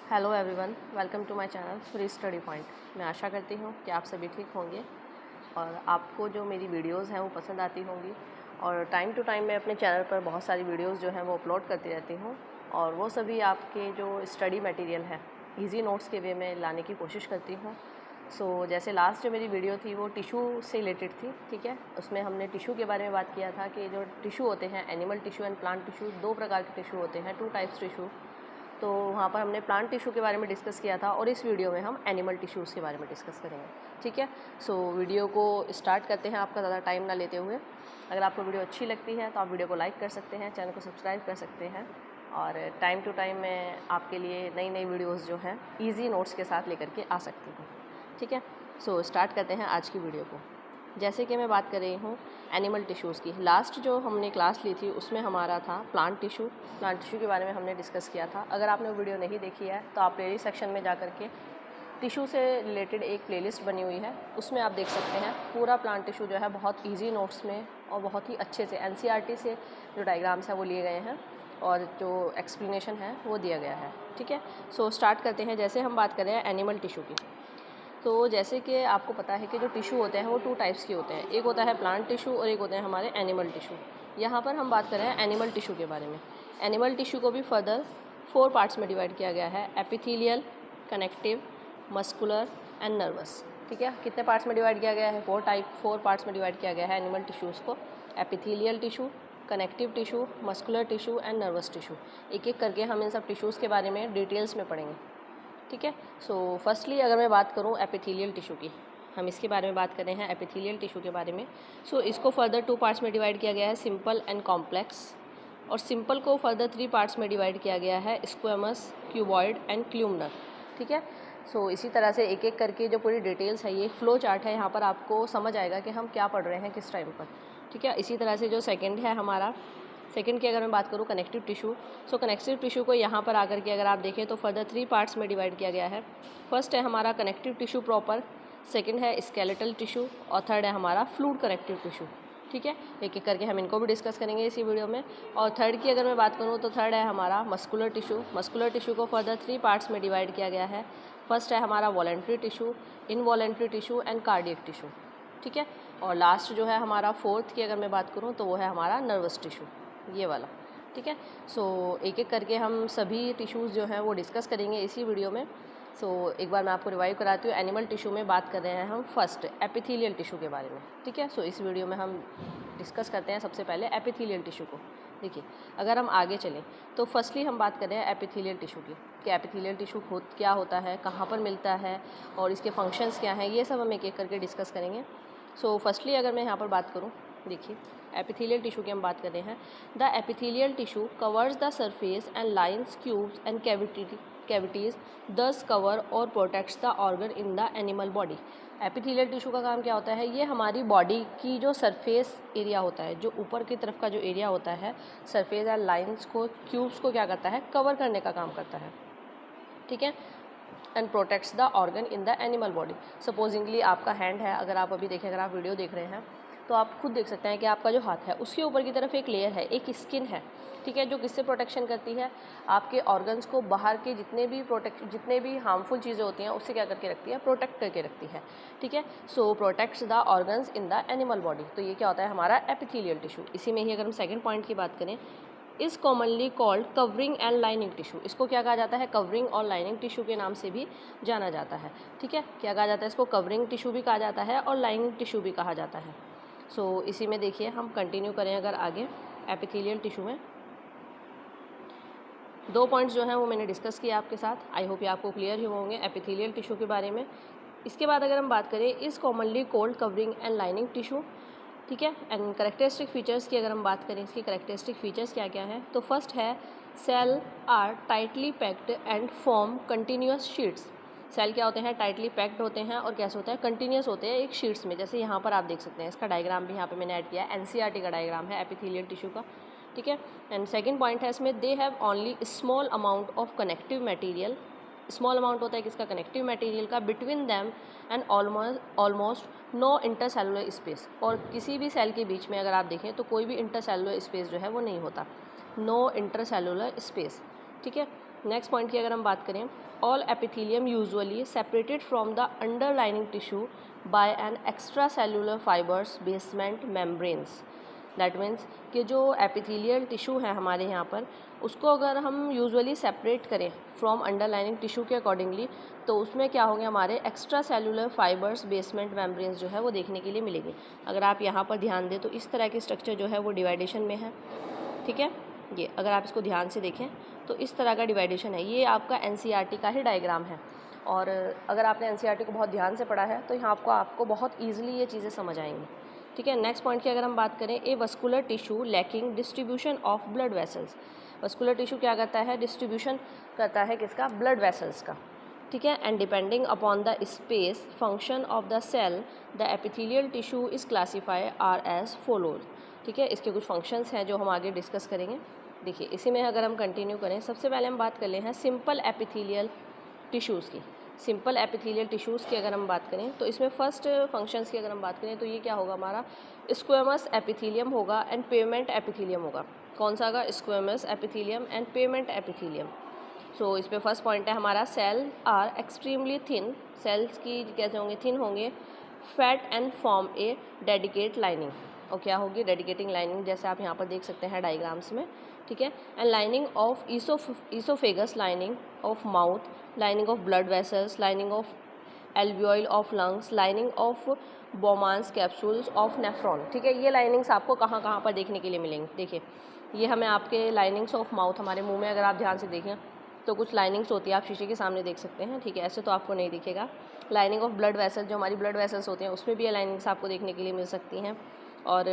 Hello everyone, welcome to my channel free study point. मैं आशा करती हूँ कि आप सभी ठीक होंगे और आपको जो मेरी वीडियोस हैं वो पसंद आती होंगी। और टाइम टू टाइम मैं अपने चैनल पर बहुत सारी वीडियोस जो हैं वो अपलोड करती रहती हूँ और वो सभी आपके जो स्टडी मटेरियल है इजी नोट्स के वे में लाने की कोशिश करती हूँ। जैसे लास्ट जो मेरी वीडियो थी वो टिशू से रिलेटेड थी, ठीक है। उसमें हमने टिशू के बारे में बात किया था कि जो टिशू होते हैं animal tissue and plant tissue, दो प्रकार के टिशू होते हैं, 2 टाइप्स टिशू। तो वहाँ पर हमने प्लांट टिश्यू के बारे में डिस्कस किया था और इस वीडियो में हम एनिमल टिश्यूज़ के बारे में डिस्कस करेंगे, ठीक है। वीडियो को स्टार्ट करते हैं आपका ज़्यादा टाइम ना लेते हुए। अगर आपको वीडियो अच्छी लगती है तो आप वीडियो को लाइक कर सकते हैं, चैनल को सब्सक्राइब कर सकते हैं और टाइम टू टाइम मैं आपके लिए नई नई वीडियोज़ जो हैं ईजी नोट्स के साथ लेकर के आ सकती हूँ, ठीक है। स्टार्ट करते हैं आज की वीडियो को। जैसे कि मैं बात कर रही हूँ एनिमल टिश्यूज़ की। लास्ट जो हमने क्लास ली थी उसमें हमारा था प्लांट टिश्यू के बारे में हमने डिस्कस किया था। अगर आपने वो वीडियो नहीं देखी है तो आप प्लेलिस्ट सेक्शन में जा कर के टिश्यू से रिलेटेड एक प्लेलिस्ट बनी हुई है, उसमें आप देख सकते हैं। पूरा प्लांट टिश्यू जो है बहुत ईजी नोट्स में और बहुत ही अच्छे से एनसीईआरटी से जो डायग्राम्स हैं वो लिए गए हैं और जो एक्सप्लेनेशन है वो दिया गया है, ठीक है। स्टार्ट करते हैं। जैसे हम बात करें एनिमल टिश्यू की, तो जैसे कि आपको पता है कि जो टिश्यू होते हैं वो 2 टाइप्स के होते हैं, एक होता है प्लांट टिश्यू और एक होते हैं हमारे एनिमल टिश्यू। यहाँ पर हम बात कर रहे हैं एनिमल टिश्यू के बारे में। एनिमल टिश्यू को भी फर्दर 4 पार्ट्स में डिवाइड किया गया है, epithelial, connective, muscular and nervous, ठीक है। कितने पार्ट्स में डिवाइड किया गया है? 4 पार्ट्स में डिवाइड किया गया है एनिमल टिश्यूज़ को, epithelial tissue, connective tissue, muscular tissue and nervous tissue. एक एक करके हम इन सब टिश्यूज़ के बारे में डिटेल्स में पढ़ेंगे, ठीक है। फर्स्टली अगर मैं बात करूँ एपिथेलियल टिश्यू की, हम इसके बारे में बात कर रहे हैं एपिथेलियल टिश्यू के बारे में। इसको फर्दर 2 पार्ट्स में डिवाइड किया गया है, सिंपल एंड कॉम्प्लेक्स। और सिंपल को फर्दर 3 पार्ट्स में डिवाइड किया गया है, स्क्वेमस, क्यूबॉइड एंड क्ल्यूमनर, ठीक है। इसी तरह से एक एक करके जो पूरी डिटेल्स है, ये फ्लो चार्ट है, यहाँ पर आपको समझ आएगा कि हम क्या पढ़ रहे हैं किस टाइम पर, ठीक है। इसी तरह से जो सेकेंड है हमारा, सेकेंड की अगर मैं बात करूँ कनेक्टिव टिश्यू, कनेक्टिव टिश्यू को यहाँ पर आकर के अगर आप देखें तो फर्दर 3 पार्ट्स में डिवाइड किया गया है। फर्स्ट है हमारा कनेक्टिव टिश्यू प्रॉपर, सेकंड है स्केलेटल टिश्यू और थर्ड है हमारा फ्लूइड कनेक्टिव टिश्यू, ठीक है। एक एक करके हम इनको भी डिस्कस करेंगे इसी वीडियो में। और थर्ड की अगर मैं बात करूँ तो थर्ड है हमारा मस्कुलर टिश्यू को फर्दर 3 पार्ट्स में डिवाइड किया गया है। फर्स्ट है हमारा voluntary tissue, involuntary tissue and cardiac tissue, ठीक है। और लास्ट जो है हमारा फोर्थ की अगर मैं बात करूँ तो वो है हमारा नर्वस टिश्यू, ये वाला, ठीक है। एक एक करके हम सभी टिश्यूज़ जो हैं वो डिस्कस करेंगे इसी वीडियो में। एक बार मैं आपको रिवाइव कराती हूँ। एनिमल टिश्यू में बात कर रहे हैं हम फर्स्ट एपिथेलियल टिश्यू के बारे में, ठीक है। इस वीडियो में हम डिस्कस करते हैं सबसे पहले एपिथेलियल टिश्यू को। देखिए, अगर हम आगे चलें तो फर्स्टली हम बात कर रहे हैं एपिथेलियल टिश्यू की, कि एपिथेलियल टिश्यू क्या होता है, कहाँ पर मिलता है और इसके फंक्शंस क्या हैं, ये सब हम एक एक करके डिस्कस करेंगे। फर्स्टली अगर मैं यहाँ पर बात करूँ, देखिए एपिथेलियल टिश्यू की हम बात कर रहे हैं। The epithelial tissue covers the surface and lines, cubes and cavities, दस कवर और protects the organ in the animal body. Epithelial tissue का काम क्या होता है? ये हमारी बॉडी की जो सरफेस एरिया होता है, जो ऊपर की तरफ का जो एरिया होता है, सरफेस एंड लाइन्स को, क्यूब्स को क्या करता है? कवर करने का काम करता है, ठीक है। And protects the organ in the animal body. Supposedly आपका हैंड है, अगर आप अभी देखें, अगर आप वीडियो देख रहे हैं तो आप खुद देख सकते हैं कि आपका जो हाथ है उसके ऊपर की तरफ एक लेयर है, एक स्किन है, ठीक है, जो किससे प्रोटेक्शन करती है? आपके ऑर्गन्स को बाहर के जितने भी हार्मफुल चीज़ें होती हैं उससे क्या करके रखती है? प्रोटेक्ट करके रखती है, ठीक है। Protects the organs in the animal body. तो ये क्या होता है? हमारा एपिथेलियल टिश्यू। इसी में ही अगर हम सेकेंड पॉइंट की बात करें, is commonly called covering and lining tissue. इसको क्या कहा जाता है? कवरिंग और लाइनिंग टिश्यू के नाम से भी जाना जाता है, ठीक है। क्या कहा जाता है? इसको कवरिंग टिश्यू भी कहा जाता है और लाइनिंग टिश्यू भी कहा जाता है। इसी में देखिए हम कंटिन्यू करें अगर आगे, एपिथेलियल टिश्यू में 2 पॉइंट्स जो हैं वो मैंने डिस्कस किया आपके साथ। आई होप ये आपको क्लियर ही होंगे एपिथेलियल टिश्यू के बारे में। इसके बाद अगर हम बात करें is commonly called covering and lining tissue, ठीक है। एंड करेक्टरिस्टिक फीचर्स की अगर हम बात करें, इसकी करेक्टरिस्टिक फीचर्स क्या क्या हैं, तो फर्स्ट है cell are tightly packed and form continuous sheets. Cell क्या होते हैं? टाइटली पैक्ड होते हैं और कैसे होते हैं? कंटिन्यूस होते हैं एक शीट्स में। जैसे यहाँ पर आप देख सकते हैं, इसका डायग्राम भी यहाँ पे मैंने ऐड किया है, एनसीईआरटी का डायग्राम है एपिथेलियल टिश्यू का, ठीक है। एंड सेकंड पॉइंट है इसमें, they have only small amount of connective material. Small amount होता है किसका? कनेक्टिव मटेरियल का। Between them and almost no intercellular space. और किसी भी सेल के बीच में अगर आप देखें तो कोई भी इंटरसेलुलर स्पेस जो है वो नहीं होता, नो इंटरसेलुलर स्पेस, ठीक है। नेक्स्ट पॉइंट की अगर हम बात करें, all epithelium usually separated from the underlining tissue bye an extra cellular fibres basement membranes. That means कि जो एपिथेलियल टिश्यू है हमारे यहाँ पर, उसको अगर हम यूजुअली सेपरेट करें फ्रॉम अंडरलाइनिंग टिश्यू के अकॉर्डिंगली, तो उसमें क्या होंगे, हमारे extra cellular fibres basement membranes जो है वो देखने के लिए मिलेगी। अगर आप यहाँ पर ध्यान दें तो इस तरह की स्ट्रक्चर जो है वो डिवाइडेशन में है, ठीक है। ये अगर आप इसको ध्यान से देखें तो इस तरह का डिवाइडेशन है। ये आपका एनसीईआरटी का ही डायग्राम है, और अगर आपने एनसीईआरटी को बहुत ध्यान से पढ़ा है तो यहाँ आपको बहुत ईजिली ये चीज़ें समझ आएंगी, ठीक है। नेक्स्ट पॉइंट की अगर हम बात करें, a vascular tissue lacking distribution of blood vessels. Vascular tissue क्या करता है, डिस्ट्रीब्यूशन करता है किसका, ब्लड वेसल्स का, ठीक है। And depending upon the space function of the cell the epithelial tissue is classify are as follows, ठीक है। इसके कुछ फंक्शंस हैं जो हम आगे डिस्कस करेंगे। देखिए इसी में अगर हम कंटिन्यू करें, सबसे पहले हम बात कर ले हैं सिंपल एपिथेलियल टिश्यूज़ की। सिंपल एपिथेलियल टिश्यूज़ की अगर हम बात करें तो इसमें फर्स्ट फंक्शंस की अगर हम बात करें तो ये क्या होगा, हमारा स्क्वेमस एपिथेलियम होगा एंड पेमेंट एपिथेलियम होगा। कौन सा होगा, squamous epithelium and pavement epithelium. So इस पे फर्स्ट पॉइंट है हमारा, cell are extremely thin, cells की कैसे होंगे, थिन होंगे, flat and form a delicate lining, और क्या होगी, डेडिकेटिंग लाइनिंग, जैसे आप यहाँ पर देख सकते हैं डायग्राम्स में, ठीक है। And lining of oesophagus, lining of mouth, lining of blood vessels, lining of alveoli of lungs, lining of Bowman's capsules of nephron, ठीक है। ये लाइनिंग्स आपको कहाँ कहाँ पर देखने के लिए मिलेंगी। देखिए ये हमें आपके लाइनिंग्स ऑफ माउथ, हमारे मुंह में अगर आप ध्यान से देखें तो कुछ लाइनिंग्स होती है, आप शीशे के सामने देख सकते हैं, ठीक है। ऐसे तो आपको नहीं दिखेगा। लाइनिंग ऑफ ब्लड वेसल, जो हमारी ब्लड वेसल्स होते हैं उसमें भी ये लाइनिंग्स आपको देखने के लिए मिल सकती हैं। और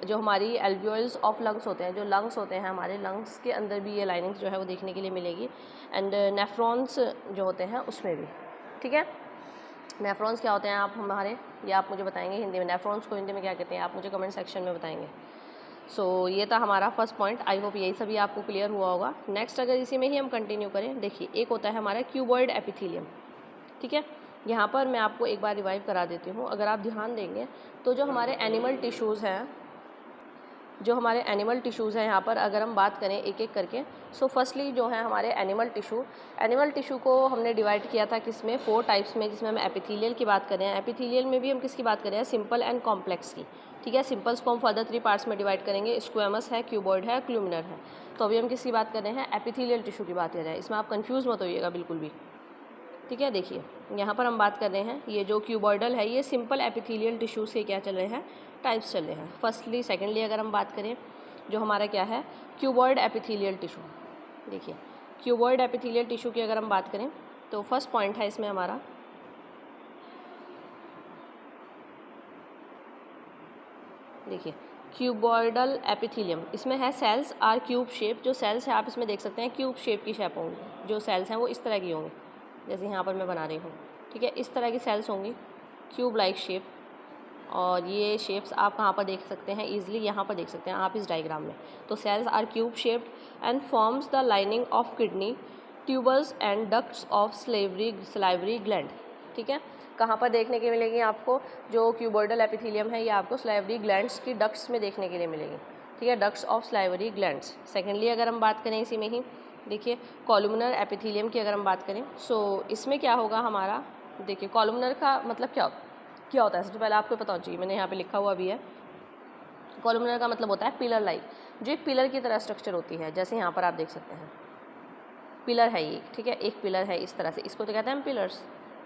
जो हमारी एल्वियोल्स ऑफ लंग्स होते हैं, जो लंग्स होते हैं हमारे, लंग्स के अंदर भी ये लाइनिंग्स जो है वो देखने के लिए मिलेगी। एंड नेफ्रॉन्स जो होते हैं उसमें भी, ठीक है। नेफ्रॉन्स क्या होते हैं आप हमारे, ये आप मुझे बताएंगे हिंदी में, नेफ्रॉन्स को हिंदी में क्या कहते हैं आप मुझे कमेंट सेक्शन में बताएंगे। सो ये था हमारा फर्स्ट पॉइंट। आई होप यही सभी आपको क्लियर हुआ होगा। नेक्स्ट अगर इसी में ही हम कंटिन्यू करें, देखिए एक होता है हमारा क्यूबॉइड एपिथेलियम, ठीक है। यहाँ पर मैं आपको एक बार रिवाइव करा देती हूँ। अगर आप ध्यान देंगे तो जो हमारे एनिमल टिश्यूज़ हैं, यहाँ पर अगर हम बात करें एक एक करके, सो फर्स्टली जो है हमारे एनिमल टिश्यू को हमने डिवाइड किया था किसमें, 4 टाइप्स में, जिसमें हम एपिथेलियल की बात कर रहे हैं। एपिथेलियल में भी हम किसकी बात कर रहे हैं, सिंपल एंड कॉम्प्लेक्स की, ठीक है। सिंपल्स को हम फर्दर 3 पार्ट्स में डिवाइड करेंगे, स्क्वेमस है, क्यूबॉइड है, क्लूमिनर है। तो अभी हम किसकी बात कर रहे हैं, एपिथेलियल टिश्यू की बात कर रहे हैं। इसमें आप कन्फ्यूज़ मत होइएगा बिल्कुल भी, ठीक है। देखिए यहाँ पर हम बात कर रहे हैं, ये जो क्यूबॉइडल है ये सिंपल एपिथेलियल टिश्यू से क्या चल रहे हैं, टाइप्स चल रहे हैं। फर्स्टली सेकेंडली अगर हम बात करें, जो हमारा क्या है, क्यूबॉइड एपिथेलियल टिश्यू। देखिए क्यूबॉइड एपिथेलियल टिश्यू की अगर हम बात करें तो फर्स्ट पॉइंट है इसमें हमारा, देखिए क्यूबॉइडल एपिथेलियम, इसमें है सेल्स आर क्यूब शेप। जो सेल्स है आप इसमें देख सकते हैं क्यूब शेप की शेप होंगी, जो सेल्स हैं वो इस तरह की होंगी, जैसे यहाँ पर मैं बना रही हूँ, ठीक है। इस तरह की सेल्स होंगी, क्यूब लाइक शेप। और ये शेप्स आप कहाँ पर देख सकते हैं, ईजिली यहाँ पर देख सकते हैं आप इस डायग्राम में। तो cells are cube shaped and forms the lining of kidney tubules and ducts of salivary gland, ठीक है। कहाँ पर देखने के मिलेगी आपको, जो क्यूबॉइडल एपिथेलियम है ये आपको सलाइवरी ग्लैंड्स की डक्ट्स में देखने के लिए मिलेगी, ठीक है, ducts of salivary glands. Secondly अगर हम बात करें इसी में ही, देखिए कॉलुमनर एपिथेलियम की अगर हम बात करें, सो इसमें क्या होगा हमारा, देखिए कॉलुमनर का मतलब क्या होता है, सबसे पहले आपको पता होना चाहिए, मैंने यहाँ पे लिखा हुआ भी है। कॉलुमनर का मतलब होता है पिलर लाइक, जो एक पिलर की तरह स्ट्रक्चर होती है, जैसे यहाँ पर आप देख सकते हैं पिलर है ये, ठीक है, एक पिलर है इस तरह से, इसको तो कहते हैं पिलर्स,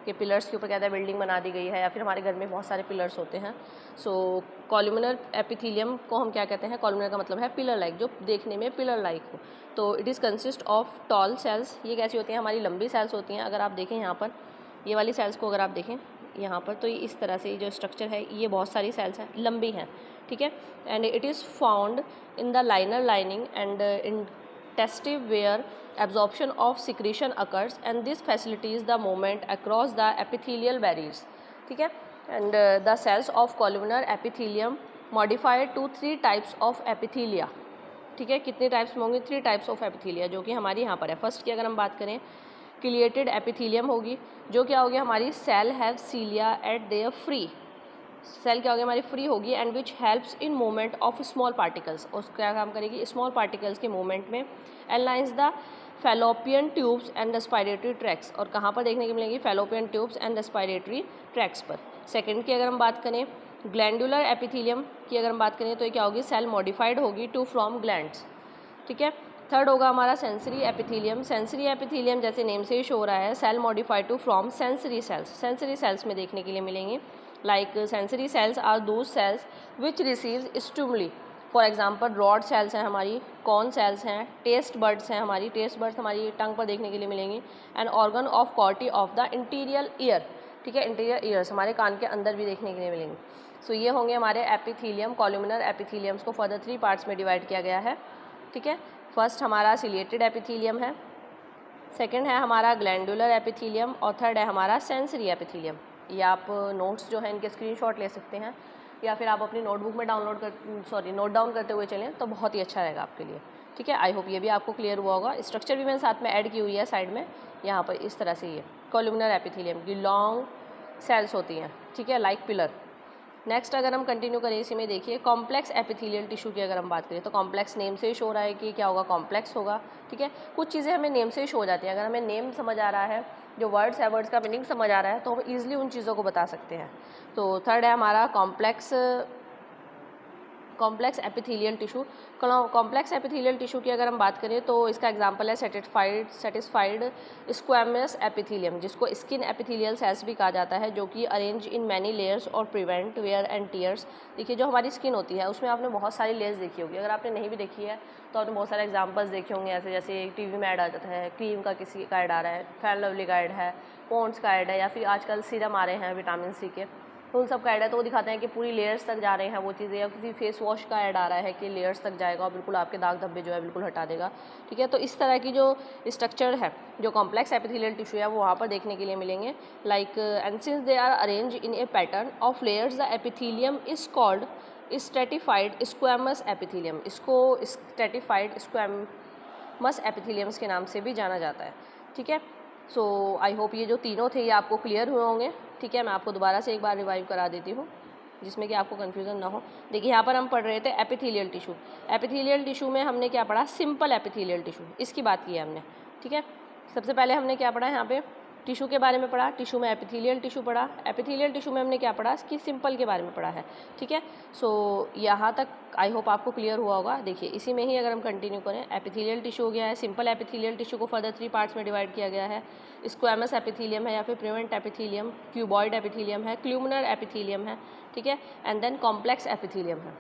के पिलर्स के ऊपर कहते हैं बिल्डिंग बना दी गई है, या फिर हमारे घर में बहुत सारे पिलर्स होते हैं। सो कॉलुमनर एपिथेलियम को हम क्या कहते हैं, कॉलुमनर का मतलब है पिलर लाइक, जो देखने में पिलर लाइक हो। तो it is consist of tall cells, ये कैसी होती हैं, हमारी लंबी सेल्स होती हैं। अगर आप देखें यहाँ पर ये वाली सेल्स को अगर आप देखें यहाँ पर, तो ये इस तरह से जो स्ट्रक्चर है, ये बहुत सारी सेल्स हैं, लंबी हैं, ठीक है। And it is found in the liner lining and intestive where absorption of secretion occurs, and this facilitates the movement across the epithelial barriers, ठीक है। and the cells of columnar epithelium modified to 3 types of epithelia, ठीक है। कितने types में होंगे, 3 types of epithelia, जो कि हमारी यहाँ पर है। फर्स्ट की अगर हम बात करें, क्लिएटेड एपिथेलियम होगी, जो क्या होगी हमारी, cell have cilia at their free, cell क्या होगी हमारी, फ्री होगी, and which helps in movement of small particles, और क्या काम करेगी, स्मॉल पार्टिकल्स के मूवमेंट में, and lines the fallopian tubes and respiratory tracts, और कहाँ पर देखने को मिलेंगी, fallopian tubes and respiratory tracts पर। सेकंड की अगर हम बात करें ग्लैंडुलर एपिथेलियम की अगर हम बात करें तो ये क्या होगी, सेल मॉडिफाइड होगी टू फ्रॉम ग्लैंड्स, ठीक है। थर्ड होगा हमारा सेंसरी एपिथेलियम। सेंसरी एपिथेलियम जैसे नेम से ही शो हो रहा है, cell modified to form sensory cells. Sensory cells में देखने के लिए मिलेंगे, like sensory cells are those cells which receives stimuli. For example rod cells हैं हमारी, कॉर्न सेल्स हैं, टेस्ट बर्ड्स हैं हमारी, टेस्ट बर्ड्स हमारी टंग पर देखने के लिए मिलेंगी। And organ of कॉर्टी of the interior year, ठीक है, इंटीरियर ईयर्स हमारे कान के अंदर भी देखने के लिए मिलेंगे। सो ये होंगे हमारे एपिथेलियम, कॉलुमिनर एपिथेलियम्स को फर्दर 3 पार्ट्स में डिवाइड किया गया है, ठीक है। फर्स्ट हमारा सिलिएटेड एपिथेलियम है, सेकंड है हमारा ग्लैंडुलर एपिथेलियम, और थर्ड है हमारा सेंसरी एपिथेलियम। ये आप नोट्स जो है इनके स्क्रीनशॉट ले सकते हैं, या फिर आप अपनी नोटबुक में नोट डाउन करते हुए चलें तो बहुत ही अच्छा रहेगा आपके लिए, ठीक है। आई होप ये भी आपको क्लियर हुआ होगा। स्ट्रक्चर भी मैंने साथ में ऐड की हुई है साइड में, यहाँ पर इस तरह से ये कॉलुमिनर एपिथेलियम की लॉन्ग सेल्स होती हैं, ठीक है, लाइक पिलर। नेक्स्ट अगर हम कंटिन्यू करें इसी में, देखिए कॉम्प्लेक्स एपिथेलियल टिश्यू की अगर हम बात करें तो कॉम्प्लेक्स नेम से ही शो रहा है कि क्या होगा, कॉम्प्लेक्स होगा, ठीक है। कुछ चीज़ें हमें नेम से ही शो हो जाती हैं, अगर हमें नेम समझ आ रहा है, जो वर्ड्स है वर्ड्स का मीनिंग समझ आ रहा है, तो हम ईजिली उन चीज़ों को बता सकते हैं। तो थर्ड है हमारा complex epithelial tissue. Complex epithelial tissue की अगर हम बात करें तो इसका एग्जांपल है सेटिस्फाइड स्क्वैमस एपिथेलियम, जिसको स्किन एपिथेलियल सेल्स भी कहा जाता है, जो कि अरेंज इन मैनी लेयर्स और प्रिवेंट वेयर एंड टीयर्स। देखिए जो हमारी स्किन होती है उसमें आपने बहुत सारी लेयर्स देखी होगी, अगर आपने नहीं भी देखी है तो आपने बहुत सारे एग्जाम्पल्स देखे होंगे, ऐसे जैसे टीवी में ऐड आ जाता है, क्रीम का किसी का ऐड आ रहा है, फेयर लवली का ऐड है, पॉन्ड्स का ऐड है, या फिर आजकल सीरम आ रहे हैं विटामिन सी के, तो उन सब का ऐड है, तो वो दिखाते हैं कि पूरी लेयर्स तक जा रहे हैं वो चीज़ें, या किसी फेस वॉश का ऐड आ रहा है कि लेयर्स तक जाएगा और बिल्कुल आपके दाग धब्बे जो है बिल्कुल हटा देगा, ठीक है। तो इस तरह की जो स्ट्रक्चर है, जो कॉम्प्लेक्स एपिथेलियल टिश्यू है, वो वहाँ पर देखने के लिए मिलेंगे, like and since they are arrange in a pattern of layers the epithelium is called stratified squamous epithelium. इसको स्ट्रेटिफाइड स्क्वैमस एपिथेलियम्स के नाम से भी जाना जाता है, ठीक है। सो आई होप ये जो तीनों थे ये आपको क्लियर हुए होंगे, ठीक है। मैं आपको दोबारा से एक बार रिवाइव करा देती हूँ जिसमें कि आपको कन्फ्यूज़न ना हो। देखिए यहाँ पर हम पढ़ रहे थे एपिथेलियल टिश्यू। एपिथेलियल टिश्यू में हमने क्या पढ़ा, सिंपल एपिथेलियल टिश्यू, इसकी बात की है हमने, ठीक है। सबसे पहले हमने क्या पढ़ा, यहाँ पे टिश्यू के बारे में पढ़ा, टिश्यू में एपिथेलियल टिश्यू पढ़ा, एपिथेलियल टिश्यू में हमने क्या पढ़ा कि सिंपल के बारे में पढ़ा है, ठीक है। सो यहाँ तक आई होप आपको क्लियर हुआ होगा। देखिए इसी में ही अगर हम कंटिन्यू करें, एपिथेलियल टिश्यू हो गया है, सिंपल एपिथेलियल टिश्यू को फर्दर 3 पार्ट्स में डिवाइड किया गया है, स्क्वैमस एपिथेलियम है या फिर प्रिवेंट एपिथेलियम, क्यूबॉइड एपिथेलियम है, क्लूमिनर एपिथेलियम है, ठीक है, एंड देन कॉम्प्लेक्स एपिथेलियम है।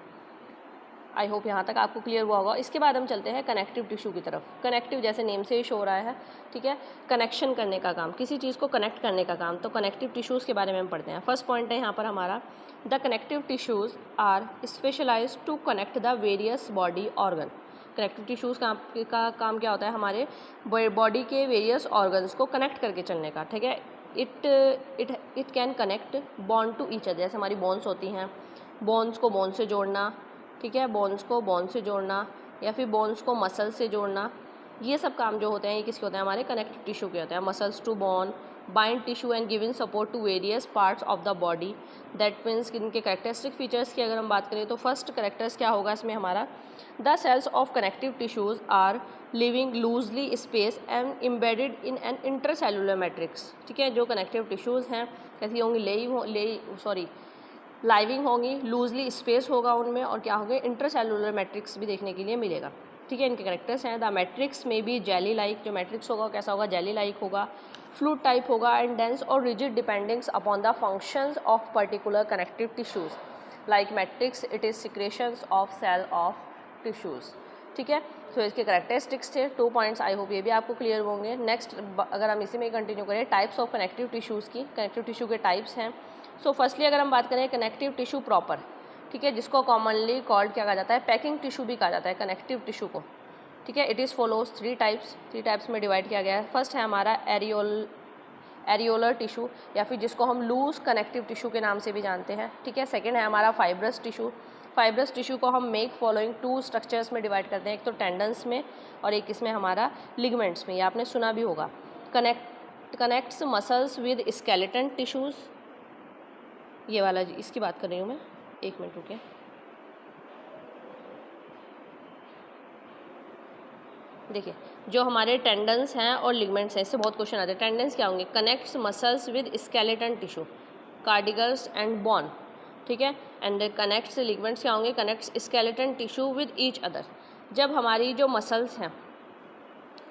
आई होप यहाँ तक आपको क्लियर हुआ होगा। इसके बाद हम चलते हैं कनेक्टिव टिश्यू की तरफ। कनेक्टिव जैसे नेम से ही शो हो रहा है, ठीक है, कनेक्शन करने का काम, किसी चीज़ को कनेक्ट करने का काम, तो कनेक्टिव टिश्यूज़ के बारे में हम पढ़ते हैं। फर्स्ट पॉइंट है यहाँ पर हमारा, the connective tissues are specialise to connect the various body organ. Connective tissues का काम क्या होता है, हमारे बॉडी के वेरियस ऑर्गन्स को कनेक्ट करके चलने का, ठीक है। It can connect bond to each other, जैसे हमारी बोन्स होती हैं, बोन्स को बोन से जोड़ना, ठीक है, बोन्स को बोन से जोड़ना, या फिर बोन्स को मसल से जोड़ना, ये सब काम जो होते हैं ये किसके होते हैं, हमारे कनेक्टिव टिश्यू के होते हैं। Muscles to bone, bind tissue and giving support to various parts of the body, that means इनके कैरेक्टरिस्टिक फीचर्स की अगर हम बात करें तो फर्स्ट कैरेक्टर्स क्या होगा इसमें हमारा, the cells of connective tissues are living loosely space and embedded in an intercellular matrix, ठीक है। जो कनेक्टिव टिश्यूज़ हैं कैसी होंगी, लाइविंग होंगी, लूजली स्पेस होगा उनमें, और क्या होंगे, इंटरसेलुलर मैट्रिक्स भी देखने के लिए मिलेगा, ठीक है। इनके कैरेक्टर्स हैं, द मैट्रिक्स में भी जेली लाइक, जो मैट्रिक्स होगा कैसा होगा, जेली लाइक होगा, फ्लूइड टाइप होगा, एंड डेंस और rigid dependings upon the functions of particular connective tissues, like matrix it is secretions of cell of tissues, ठीक है। तो इसके कैरेक्टरिस्टिक्स थे 2 पॉइंट्स, आई होप ये भी आपको क्लियर होंगे। नेक्स्ट अगर हम इसी में कंटिन्यू करें, टाइप्स ऑफ कनेक्टिव टिश्यूज़ की, कनेक्टिव टिश्यू के टाइप्स हैं। सो फर्स्टली अगर हम बात करें कनेक्टिव टिश्यू प्रॉपर, ठीक है, जिसको कॉमनली कॉल्ड क्या कहा जाता है, पैकिंग टिश्यू भी कहा जाता है कनेक्टिव टिश्यू को, ठीक है। इट इज़ फॉलोज 3 टाइप्स में डिवाइड किया गया है। फर्स्ट है हमारा एरियोलर टिश्यू, या फिर जिसको हम लूज कनेक्टिव टिश्यू के नाम से भी जानते हैं, ठीक है। सेकेंड है हमारा फाइब्रस टिश्यू। फाइब्रस टिश्यू को हम मेक फॉलोइंग 2 स्ट्रक्चर्स में डिवाइड करते हैं, एक तो टेंडन्स में और एक इसमें हमारा लिगमेंट्स में, ये आपने सुना भी होगा। Connects muscles with skeleton tissues, ये वाला जी इसकी बात कर रही हूँ मैं, 1 मिनट रुके। देखिए, जो हमारे टेंडन्स हैं और लिगमेंट्स हैं, इससे बहुत क्वेश्चन आते हैं। टेंडन्स क्या होंगे? Connects muscles with skeleton tissue, cartilages and bone, ठीक है। एंड कनेक्ट्स लिगमेंट्स क्या होंगे? Connects skeleton tissue with each other. जब हमारी जो मसल्स हैं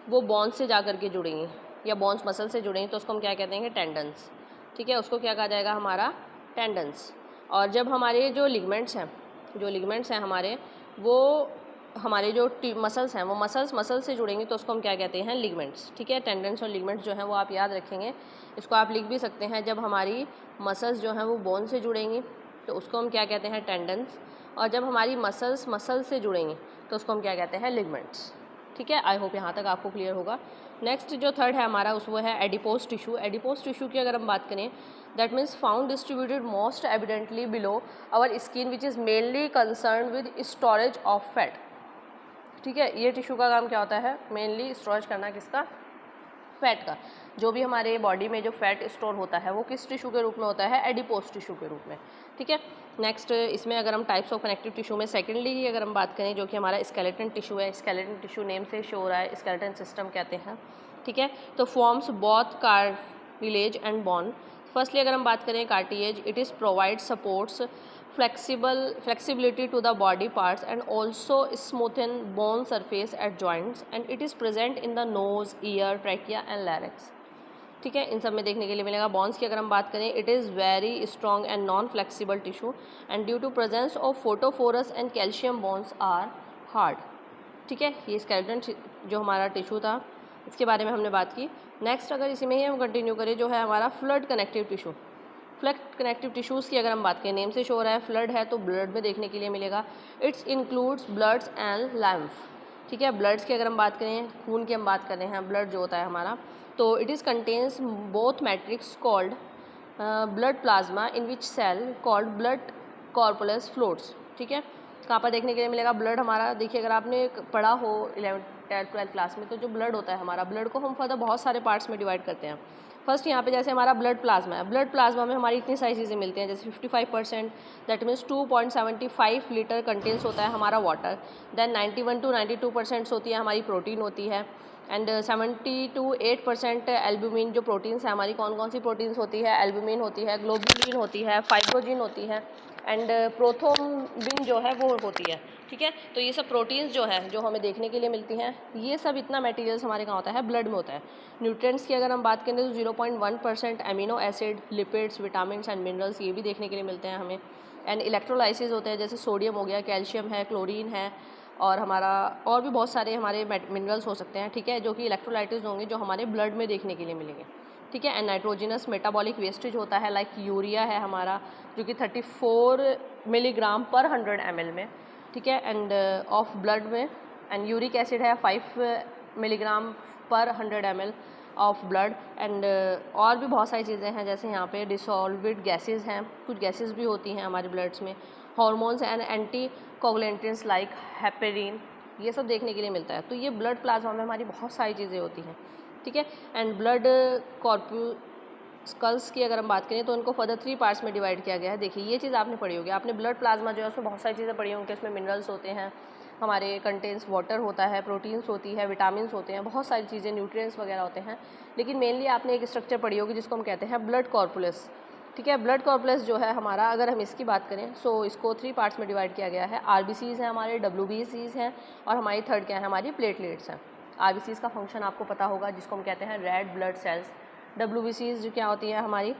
वो बोन्स से जा करके जुड़ेंगी या बोन्स मसल से जुड़ेंगी तो उसको हम क्या कहते हैं? टेंडन्स, ठीक है। उसको क्या कहा जाएगा? हमारा टेंडन्स। और जब हमारे जो लिगमेंट्स हैं हमारे, वो हमारे जो मसल्स हैं वो मसल्स से जुड़ेंगी तो उसको हम क्या कहते हैं? लिगमेंट्स, ठीक है। टेंडन्स और लिगमेंट्स जो हैं वो आप याद रखेंगे। इसको आप लिख भी सकते हैं। जब हमारी मसल्स जो हैं वो बोन से जुड़ेंगी तो उसको हम क्या कहते हैं? टेंडन्स। और जब हमारी मसल से जुड़ेंगी तो उसको हम क्या कहते हैं? लिगमेंट्स, ठीक है। आई होप यहाँ तक आपको क्लियर होगा। नेक्स्ट जो थर्ड है हमारा वो है एडिपोज टिश्यू। एडिपोज टिश्यू की अगर हम बात करें, that means found distributed most evidently below our skin which is mainly concern with storage of fat, ठीक है। ये टिश्यू का काम क्या होता है? मेनली स्टोरेज करना, किसका? फैट का। जो भी हमारे बॉडी में जो फैट स्टोर होता है वो किस टिश्यू के रूप में होता है? एडिपोज टिश्यू के रूप में, ठीक है। नेक्स्ट इसमें अगर हम टाइप्स ऑफ कनेक्टिव टिश्यू में सेकेंडली की अगर हम बात करें, जो कि हमारा स्केलेटन टिश्यू है, स्केलेटन टिश्यू नेम से शो हो रहा है, स्केलेटन सिस्टम कहते हैं, ठीक है। तो forms both cartilage and bone. Firstly अगर हम बात करें cartilage, it is provide supports flexibility to the body parts and also smoothen bone surface at joints, and it is present in the nose, ear, trachea and larynx, ठीक है। इन सब में देखने के लिए मिलेगा। बॉन्स की अगर हम बात करें, it is very strong and non flexible tissue and due to presence of phosphorus and calcium bones are hard, ठीक है। ये स्केलेटन जो हमारा टिश्यू था इसके बारे में हमने बात की। नेक्स्ट अगर इसी में ही हम कंटिन्यू करें, जो है हमारा flood connective tissue. Flood connective tissues की अगर हम बात करें, नेम से शो हो रहा है फ्लड है तो ब्लड में देखने के लिए मिलेगा। इट्स इंक्लूड्स ब्लड्स एंड लैम्फ, ठीक है। ब्लड्स की अगर हम बात करें, खून की हम बात कर रहे हैं, ब्लड जो होता है हमारा, तो it is contains both matrix called blood plasma in which cell called blood corpuscles floats, ठीक है। कहाँ पर देखने के लिए मिलेगा ब्लड हमारा? देखिए, अगर आपने पढ़ा हो 11th 12th क्लास में, तो जो ब्लड होता है हमारा, ब्लड को हम फर्दर बहुत सारे पार्ट्स में डिवाइड करते हैं। फर्स्ट यहाँ पे जैसे हमारा ब्लड प्लाज्मा है, ब्लड प्लाज्मा में हमारी इतनी सारी चीज़ें मिलती हैं, जैसे 55% दैट मीन्स 2.75 लीटर कंटेंस होता है हमारा वाटर। देन 91 to 92% होती है हमारी प्रोटीन होती है, एंड 70 to 8% एल्ब्यूमिन। जो प्रोटीन्स है हमारी, कौन कौन सी प्रोटीन्स होती है? एल्ब्यूमिन होती है, ग्लोबुलिन होती है, फाइब्रोजिन होती है, एंड प्रोथ्रोम्बिन जो है वो होती है, ठीक है। तो ये सब प्रोटीन्स जो है जो हमें देखने के लिए मिलती हैं, ये सब इतना मटेरियल्स हमारे कहाँ होता है? ब्लड में होता है। न्यूट्रिएंट्स की अगर हम बात करें तो 0.1% amino acid, lipids, vitamins and minerals ये भी देखने के लिए मिलते हैं हमें। एंड इलेक्ट्रोलाइसिस होते हैं, जैसे सोडियम हो गया, कैल्शियम है, क्लोरीन है, और हमारा और भी बहुत सारे हमारे मिनरल्स हो सकते हैं, ठीक है, जो कि इलेक्ट्रोलाइटिस होंगे जो हमारे ब्लड में देखने के लिए मिलेंगे, ठीक है। एंड नाइट्रोजिनस मेटाबॉलिक वेस्टेज होता है, लाइक यूरिया है हमारा, जो कि 34 मिलीग्राम पर 100 ml में, ठीक है, एंड ऑफ ब्लड में। एंड यूरिक एसिड है 5 मिलीग्राम पर 100 ml ऑफ ब्लड। एंड और भी बहुत सारी चीज़ें हैं, जैसे यहाँ पे डिसॉल्विड गैसेस हैं, कुछ गैसेस भी होती हैं हमारे ब्लड्स में, hormones and anti coagulants like heparin, ये सब देखने के लिए मिलता है। तो ये ब्लड प्लाज्मा में हमारी बहुत सारी चीज़ें होती हैं, ठीक है। एंड ब्लड कॉर्पुस्कल्स की अगर हम बात करें तो उनको फर्दर 3 पार्ट्स में डिवाइड किया गया है। देखिए, ये चीज़ आपने पढ़ी होगी, आपने ब्लड प्लाज्मा जो है उसमें बहुत सारी चीज़ें पढ़ी होंगी। इसमें मिनरल्स होते हैं हमारे, कंटेंस वाटर होता है, प्रोटीन्स होती है, विटामिन्स होते हैं, बहुत सारी चीज़ें, न्यूट्रिएंट्स वगैरह होते हैं। लेकिन मेनली आपने एक स्ट्रक्चर पढ़ी होगी जिसको हम कहते हैं ब्लड कॉर्पुलस, ठीक है। ब्लड कॉर्पुलस जो है हमारा, अगर हम इसकी बात करें सो इसको 3 पार्ट्स में डिवाइड किया गया है। आरबीसीज़ हैं हमारे, डब्ल्यूबीसीज़ हैं, और हमारी थर्ड क्या है? हमारी प्लेटलेट्स हैं। आरबीसीज़ का फंक्शन आपको पता होगा, जिसको हम कहते हैं रेड ब्लड सेल्स। डब्ल्यूबीसीज़ जो क्या होती है हमारी,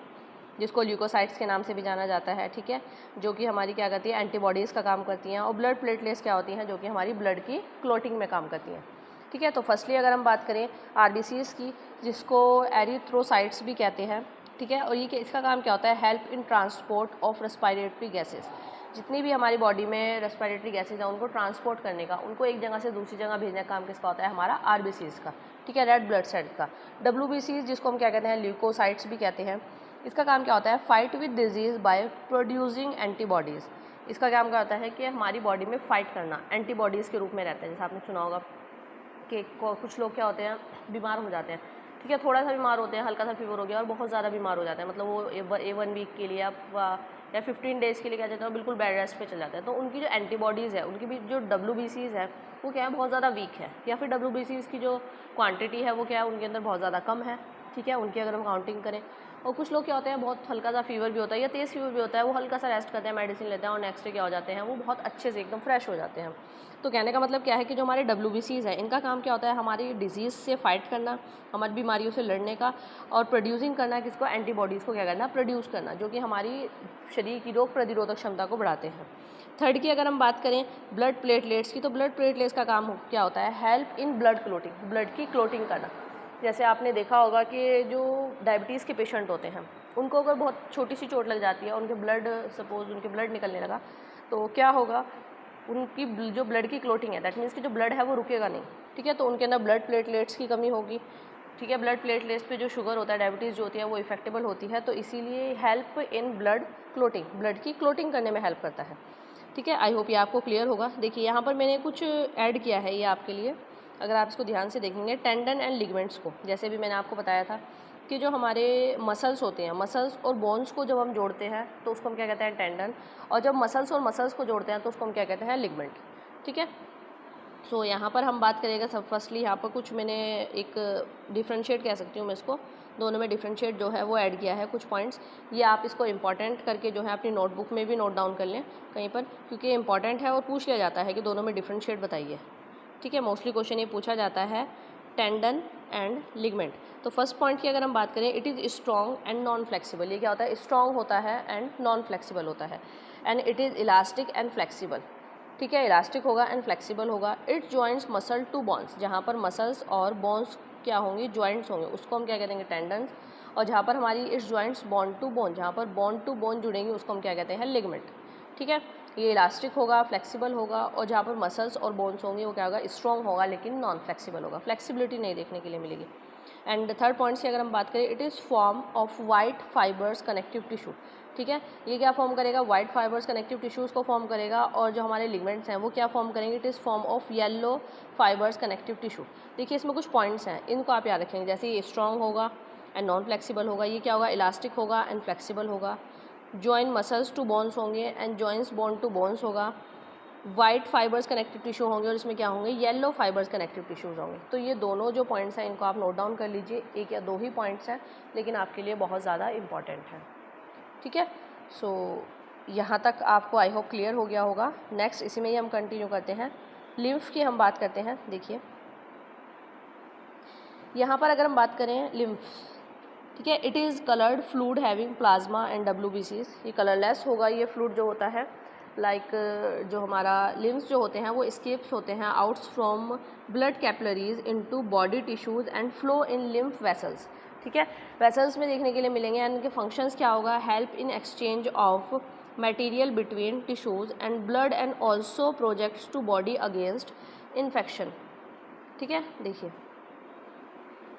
जिसको ल्यूकोसाइट्स के नाम से भी जाना जाता है, ठीक है, जो कि हमारी क्या करती है? एंटीबॉडीज़ का काम करती हैं। और ब्लड प्लेटलेट्स क्या होती हैं? जो कि हमारी ब्लड की क्लोटिंग में काम करती हैं, ठीक है। तो फर्स्टली अगर हम बात करें आरबीसीज़ की, जिसको एरिथ्रोसाइट्स भी कहते हैं, ठीक है, और ये इसका काम क्या होता है? Help in transport of respiratory gases. जितनी भी हमारी बॉडी में रेस्पिरेटरी गैसेज हैं उनको ट्रांसपोर्ट करने का, उनको एक जगह से दूसरी जगह भेजने का काम किसका होता है? हमारा आरबीसीज़ का, ठीक है, रेड ब्लड सेल का। डब्ल्यूबीसीज़ जिसको हम क्या कहते हैं? ल्यूकोसाइट्स भी कहते हैं। इसका काम क्या होता है? Fight with disease by producing antibodies. इसका काम क्या होता है कि हमारी बॉडी में फाइट करना, एंटीबॉडीज़ के रूप में रहता है। जैसे आपने सुना होगा कि कुछ लोग क्या होते हैं? बीमार हो जाते हैं, ठीक है, थोड़ा सा बीमार होते हैं, हल्का सा फीवर हो गया और बहुत ज़्यादा बीमार हो जाते हैं, मतलब वो 1 वीक के लिए या 15 डेज़ के लिए क्या कहते हैं बिल्कुल बेड रेस्ट पे चल जाते हैं। तो उनकी जो एंटीबॉडीज़ है, उनकी भी जो WBCs है वो क्या है, बहुत ज़्यादा वीक है, या फिर WBCs की जो क्वांटिटी है वो क्या है, उनके अंदर बहुत ज़्यादा कम है। ठीक है, उनकी अगर हम काउंटिंग करें। और कुछ लोग क्या होते हैं, बहुत हल्का सा फीवर भी होता है या तेज़ फीवर भी होता है, वो हल्का सा रेस्ट करते हैं, मेडिसिन लेते हैं और नेक्स्ट डे क्या हो जाते हैं, वो बहुत अच्छे से एकदम फ्रेश हो जाते हैं। तो कहने का मतलब क्या है कि जो हमारे WBCs है, इनका काम क्या होता है, हमारी डिजीज़ से फाइट करना, हमारी बीमारियों से लड़ने का, और प्रोड्यूसिंग करना, किसको, एंटीबॉडीज़ को क्या करना, प्रोड्यूस करना, जो कि हमारी शरीर की रोग प्रतिरोधक क्षमता को बढ़ाते हैं। थर्ड की अगर हम बात करें ब्लड प्लेटलेट्स की, तो ब्लड प्लेटलेट्स का काम क्या होता है, help in blood clotting, blood की क्लोटिंग करना। जैसे आपने देखा होगा कि जो डायबिटीज़ के पेशेंट होते हैं, उनको अगर बहुत छोटी सी चोट लग जाती है, उनके ब्लड, सपोज उनके ब्लड निकलने लगा, तो क्या होगा, उनकी जो ब्लड की क्लोटिंग है, दैट मीन्स कि जो ब्लड है वो रुकेगा नहीं। ठीक है, तो उनके अंदर ब्लड प्लेटलेट्स की कमी होगी। ठीक है, ब्लड प्लेटलेट्स पे जो शुगर होता है, डायबिटीज़ जो होती है वो इफेक्टेबल होती है, तो इसीलिए help in blood clotting, blood की क्लोटिंग करने में हेल्प करता है। ठीक है, आई होप ये आपको क्लियर होगा। देखिए यहाँ पर मैंने कुछ ऐड किया है ये आपके लिए, अगर आप इसको ध्यान से देखेंगे, टेंडन एंड लिगमेंट्स को, जैसे भी मैंने आपको बताया था कि जो हमारे मसल्स होते हैं, मसल्स और बोन्स को जब हम जोड़ते हैं तो उसको हम क्या कहते हैं, टेंडन, और जब मसल्स और मसल्स को जोड़ते हैं तो उसको हम क्या कहते हैं, लिगमेंट। ठीक है, सो यहाँ पर हम बात करेंगे सब, फर्स्टली यहाँ पर कुछ मैंने एक डिफ्रेंशिएट कह सकती हूँ मैं इसको, दोनों में डिफ्रेंशिएट जो है वो ऐड किया है कुछ पॉइंट्स। ये आप इसको इंपॉर्टेंट करके जो है अपनी नोटबुक में भी नोट डाउन कर लें कहीं पर, क्योंकि इंपॉर्टेंट है और पूछ लिया जाता है कि दोनों में डिफ्रेंशिएट बताइए। ठीक है, मोस्टली क्वेश्चन ये पूछा जाता है, टेंडन एंड लिगमेंट। तो फर्स्ट पॉइंट की अगर हम बात करें, it is strong and non flexible. ये क्या होता है, स्ट्रॉन्ग होता है एंड नॉन फ्लेक्सिबल होता है। And it is elastic and flexible. ठीक है, इलास्टिक होगा एंड फ्लेक्सिबल होगा। It joints muscle to bones, जहाँ पर मसल्स और बॉन्स क्या होंगे, जॉइंट्स होंगे, उसको हम क्या कहते हैं, टेंडन्स। और जहाँ पर हमारी its joints bond to bone, जहाँ पर बॉन्ड टू बोन जुड़ेंगे, उसको हम क्या कहते हैं, लिगमेंट। ठीक है, ये इलास्टिक होगा, फ्लेक्सिबल होगा, और जहाँ पर मसल्स और बोन्स होंगे वो क्या होगा, स्ट्रॉन्ग होगा लेकिन नॉन फ्लेक्सिबल होगा, फ्लेक्सिबिलिटी नहीं देखने के लिए मिलेगी। एंड थर्ड पॉइंट से अगर हम बात करें, it is form of white fibres connective tissue. ठीक है, ये क्या फॉर्म करेगा, वाइट फाइबर्स कनेक्टिव टिश्यूज़ को फॉर्म करेगा, और जो हमारे लिगमेंट्स हैं वो क्या फॉर्म करेंगे, it is form of yellow fibres connective tissue. देखिए इसमें कुछ पॉइंट्स हैं, इनको आप याद रखेंगे, जैसे ये स्ट्रॉन्ग होगा एंड नॉन फ्लेक्सिबल होगा, ये क्या होगा, इलास्टिक होगा एंड फ्लेक्सिबल होगा, जॉइन मसल्स टू बोन्स होंगे and joints bond to bones होगा, वाइट फाइबर्स कनेक्टिव टिश्यू होंगे और इसमें क्या होंगे, येलो फाइबर्स कनेक्टिव टिश्यूज़ होंगे। तो ये दोनों जो पॉइंट्स हैं इनको आप नोट डाउन कर लीजिए, एक या दो ही पॉइंट्स हैं लेकिन आपके लिए बहुत ज़्यादा इंपॉर्टेंट है। ठीक है, सो यहाँ तक आपको आई होप क्लियर हो गया होगा। नेक्स्ट इसी में ही हम कंटिन्यू करते हैं, लिम्फ की हम बात करते हैं। देखिए यहाँ पर अगर हम बात करें लिम्फ, ठीक है, it is coloured fluid having plasma and WBCs। ये कलरलेस होगा, ये फ्लूड जो होता है, लाइक जो हमारा लिम्स जो होते हैं वो स्केप्स होते हैं outs from blood capillaries into body tissues and flow in lymph vessels. ठीक है, वेसल्स में देखने के लिए मिलेंगे, एंड इनके फंक्शंस क्या होगा, help in exchange of material between tissues and blood and also projects to body against infection. ठीक है, देखिए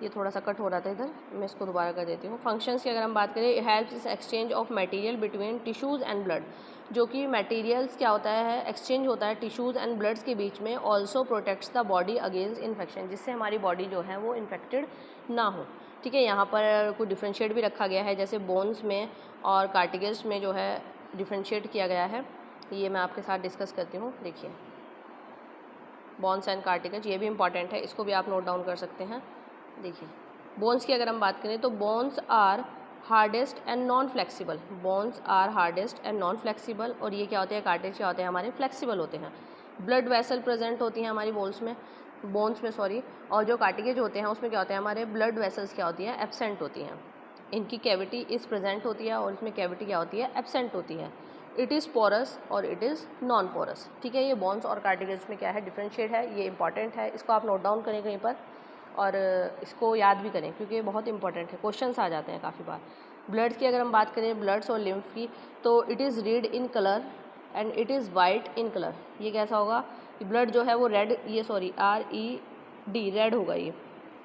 ये थोड़ा सा कट हो रहा था इधर, मैं इसको दोबारा कर देती हूँ। फंक्शंस की अगर हम बात करें, हेल्प्स इस exchange of material between tissues and blood, जो कि मटेरियल्स क्या होता है, एक्सचेंज होता है टिश्यूज़ एंड ब्लड्स के बीच में। Also protects the body against infection, जिससे हमारी बॉडी जो है वो इन्फेक्टेड ना हो। ठीक है, यहाँ पर कुछ डिफ्रेंशिएट भी रखा गया है, जैसे बोन्स में और कार्टिलेज में जो है डिफ्रेंशिएट किया गया है, ये मैं आपके साथ डिस्कस करती हूँ। देखिए बोन्स एंड कार्टिलेज, ये भी इंपॉर्टेंट है, इसको भी आप नोट डाउन कर सकते हैं। देखिए बोन्स की अगर हम बात करें तो bones are hardest and non flexible, bones are hardest and non flexible, और ये क्या होते हैं, कार्टिलेज क्या होते हैं, हमारे फ्लेक्सिबल होते हैं। ब्लड वेसल प्रेजेंट होती हैं हमारी बोन्स में सॉरी, और जो कार्टिलेज होते हैं उसमें क्या होते हैं, हमारे ब्लड वेसल्स क्या होती हैं, एब्सेंट होती हैं। इनकी कैविटी इस प्रेजेंट होती है और इसमें कैविटी क्या होती है, एब्सेंट होती है। इट इज़ पोरस और इट इज़ नॉन पोरस। ठीक है, ये बोन्स और कार्टिलेज में क्या है, डिफरेंशिएट है, ये इंपॉर्टेंट है, इसको आप नोट डाउन करें कहीं पर और इसको याद भी करें क्योंकि ये बहुत इंपॉर्टेंट है, क्वेश्चंस आ जाते हैं काफ़ी बार। ब्लड्स की अगर हम बात करें, ब्लड्स और लिम्फ की, तो it is red in colour and it is white in colour. ये कैसा होगा, ब्लड जो है वो रेड, ये सॉरी RED रेड होगा ये।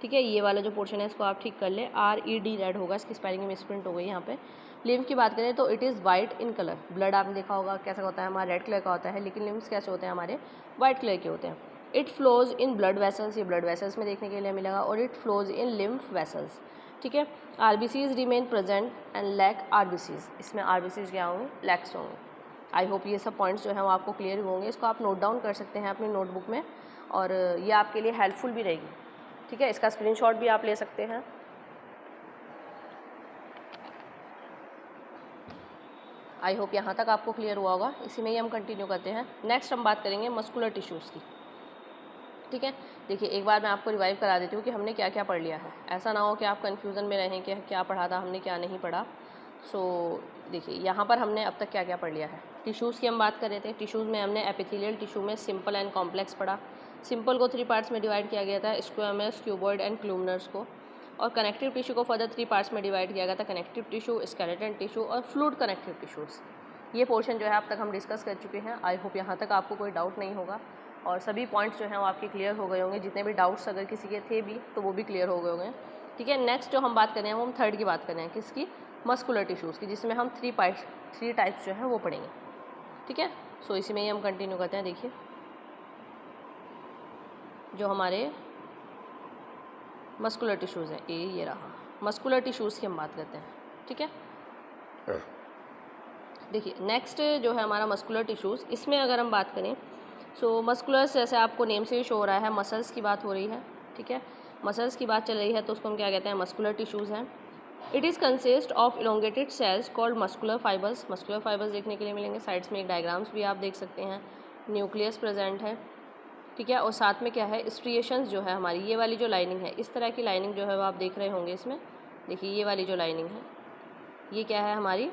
ठीक है, ये वाला जो पोर्शन है इसको आप ठीक कर लें, RED रेड होगा, इसकी स्पेलिंग में मिसप्रिंट हो गई यहाँ पे। लिम्फ की बात करें तो it is white in colour. Blood आपने देखा होगा कैसा होता है, हमारा रेड कलर का होता है, लेकिन लिम्फ्स कैसे होते हैं, हमारे वाइट कलर के होते हैं। It flows in blood vessels, ये ब्लड वेसल्स में देखने के लिए मिलेगा, और it flows in lymph vessels, ठीक है। RBCs remain present and lack RBCs, इसमें आरबीसीज क्या होंगे, लैक्स होंगे। आई होप ये सब पॉइंट्स जो हैं वो आपको क्लियर होंगे। इसको आप नोट डाउन कर सकते हैं अपनी नोटबुक में, और ये आपके लिए हेल्पफुल भी रहेगी, ठीक है। इसका स्क्रीनशॉट भी आप ले सकते हैं। आई होप यहाँ तक आपको क्लियर हुआ होगा। इसी में ही हम कंटिन्यू करते हैं। नेक्स्ट हम बात करेंगे मस्कुलर टिश्यूज़ की, ठीक है। देखिए एक बार मैं आपको रिवाइव करा देती हूँ कि हमने क्या क्या पढ़ लिया है, ऐसा ना हो कि आप कन्फ्यूज़न में रहें कि क्या पढ़ा था हमने, क्या नहीं पढ़ा। सो देखिए यहाँ पर हमने अब तक क्या क्या पढ़ लिया है। टिश्यूज़ की हम बात कर रहे थे। टिश्यूज़ में हमने एपिथेलियल टिश्यू में सिंपल एंड कॉम्प्लेक्स पढ़ा। सिंपल को 3 पार्ट्स में डिवाइड किया गया था, स्क्वेमस, क्यूबॉइड एंड क्लूमनर्स को। और कनेक्टिव टिश्यू को फर्दर 3 पार्ट्स में डिवाइड किया गया था, कनेक्टिव टिश्यू, स्केलेटन टिश्यू और फ्लूइड कनेक्टिव टिश्यूज़। ये पोर्शन जो है अब तक हम डिस्कस कर चुके हैं। आई होप यहाँ तक आपको कोई डाउट नहीं होगा और सभी पॉइंट्स जो हैं वो आपके क्लियर हो गए होंगे। जितने भी डाउट्स अगर किसी के थे भी तो वो भी क्लियर हो गए होंगे, ठीक है। नेक्स्ट जो हम बात कर रहे हैं वो हम थर्ड की बात कर रहे हैं, किसकी, मस्कुलर टिश्यूज़ की, जिसमें हम 3 टाइप्स जो हैं वो पढ़ेंगे, ठीक है। सो इसी में ही हम कंटिन्यू करते हैं। देखिए जो हमारे मस्कुलर टिश्यूज़ हैं, ये रहा मस्कुलर टिश्यूज़ की हम बात करते हैं, ठीक है। देखिए नेक्स्ट जो है हमारा मस्कुलर टिश्यूज़, इसमें अगर हम बात करें सो मस्कुलर जैसे आपको नेम से ही शो हो रहा है, मसल्स की बात हो रही है, ठीक है। मसल्स की बात चल रही है तो उसको हम क्या कहते हैं, मस्कुलर टिश्यूज़ हैं। It is consist of elongated cells called muscular fibres. Muscular fibres देखने के लिए मिलेंगे, साइड्स में एक डायग्राम्स भी आप देख सकते हैं। न्यूक्लियस प्रेजेंट है, ठीक है। और साथ में क्या है, स्ट्रिएशंस जो है हमारी, ये वाली जो लाइनिंग है, इस तरह की लाइनिंग जो है वो आप देख रहे होंगे इसमें। देखिए ये वाली जो लाइनिंग है ये क्या है, हमारी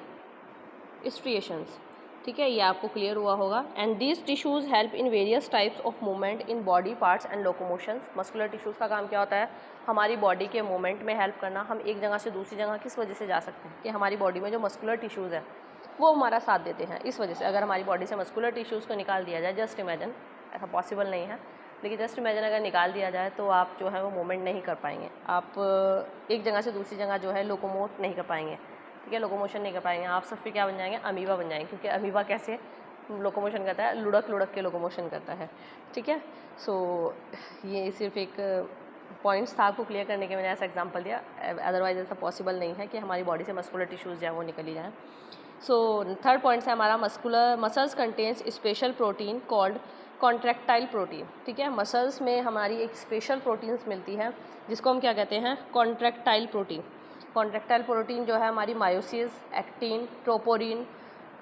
स्ट्रिएशंस, ठीक है। ये आपको क्लियर हुआ होगा। And these tissues help in various types of movement in body parts and locomotions. Muscular tissues का काम क्या होता है, हमारी बॉडी के मूवमेंट में हेल्प करना। हम एक जगह से दूसरी जगह किस वजह से जा सकते हैं कि हमारी बॉडी में जो मस्कुलर टिश्यूज़ है वो हमारा साथ देते हैं। इस वजह से अगर हमारी बॉडी से मस्कुलर टिश्यूज़ को निकाल दिया जाए, जस्ट इमेजिन, ऐसा पॉसिबल नहीं है लेकिन जस्ट इमेजिन अगर निकाल दिया जाए तो आप जो है वो मूवमेंट नहीं कर पाएंगे। आप एक जगह से दूसरी जगह जो है लोकोमोट नहीं कर पाएंगे, ठीक है, लोकोमोशन नहीं कर पाएंगे। आप सब फिर क्या बन जाएंगे, अमीबा बन जाएंगे, क्योंकि अमीबा कैसे लोकोमोशन करता है, लुढ़क लुढ़क के लोकोमोशन करता है, ठीक है। सो ये सिर्फ एक पॉइंट्स था आपको क्लियर करने के, मैंने ऐसा एग्जांपल दिया। अदरवाइज ऐसा पॉसिबल नहीं है कि हमारी बॉडी से मस्कुलर टिश्यूज़ जो है वो निकल ही जाए। सो थर्ड पॉइंट्स है हमारा, muscular muscles contains special protein called contractile protein, ठीक है। मसल्स में हमारी एक स्पेशल प्रोटीन्स मिलती है जिसको हम क्या कहते हैं, कॉन्ट्रैक्टाइल प्रोटीन। कॉन्ट्रैक्टाइल प्रोटीन जो है हमारी मायोसिस, एक्टिन, ट्रोपोरिन,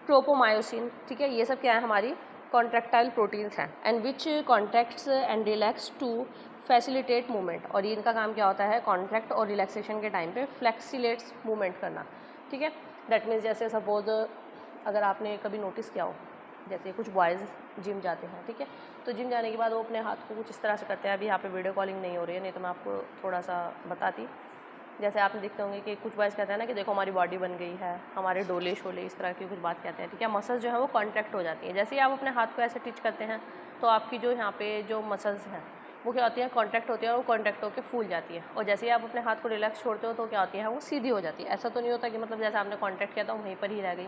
ट्रोपोमायोसिन, ठीक है, ये सब क्या है, हमारी कॉन्ट्रैक्टाइल प्रोटीन्स हैं। And which contracts and relax to facilitate movement. और ये इनका काम क्या होता है, कॉन्ट्रैक्ट और रिलैक्सेशन के टाइम पे फ्लैक्सिलेट्स मूवमेंट करना, ठीक है। दैट मीन्स जैसे सपोज अगर आपने कभी नोटिस किया हो, जैसे कुछ बॉयज़ जिम जाते हैं, ठीक है, तो जिम जाने के बाद वो अपने हाथ को कुछ इस तरह से करते हैं। अभी यहाँ पे वीडियो कॉलिंग नहीं हो रही है, नहीं तो मैं आपको थोड़ा सा बताती। जैसे आपने देखते होंगे कि कुछ बॉयज़ कहते हैं ना कि देखो हमारी बॉडी बन गई है, हमारे डोले शोले, इस तरह की कुछ बात कहते हैं, ठीक है। मसल्स जो है वो कॉन्ट्रैक्ट हो जाती है। जैसे ही आप अपने हाथ को ऐसे टिच करते हैं तो आपकी जो यहाँ पे जो मसल्स हैं वो क्या होती हैं, कॉन्ट्रैक्ट होती है और वो कॉन्ट्रैक्ट होकर फूल जाती है। और जैसे ही आप अपने हाथ को रिलैक्स छोड़ते हो तो क्या होती है, वो सीधी हो जाती है। ऐसा तो नहीं होता कि मतलब जैसे आपने कॉन्ट्रैक्ट किया था वहीं पर ही रह गई,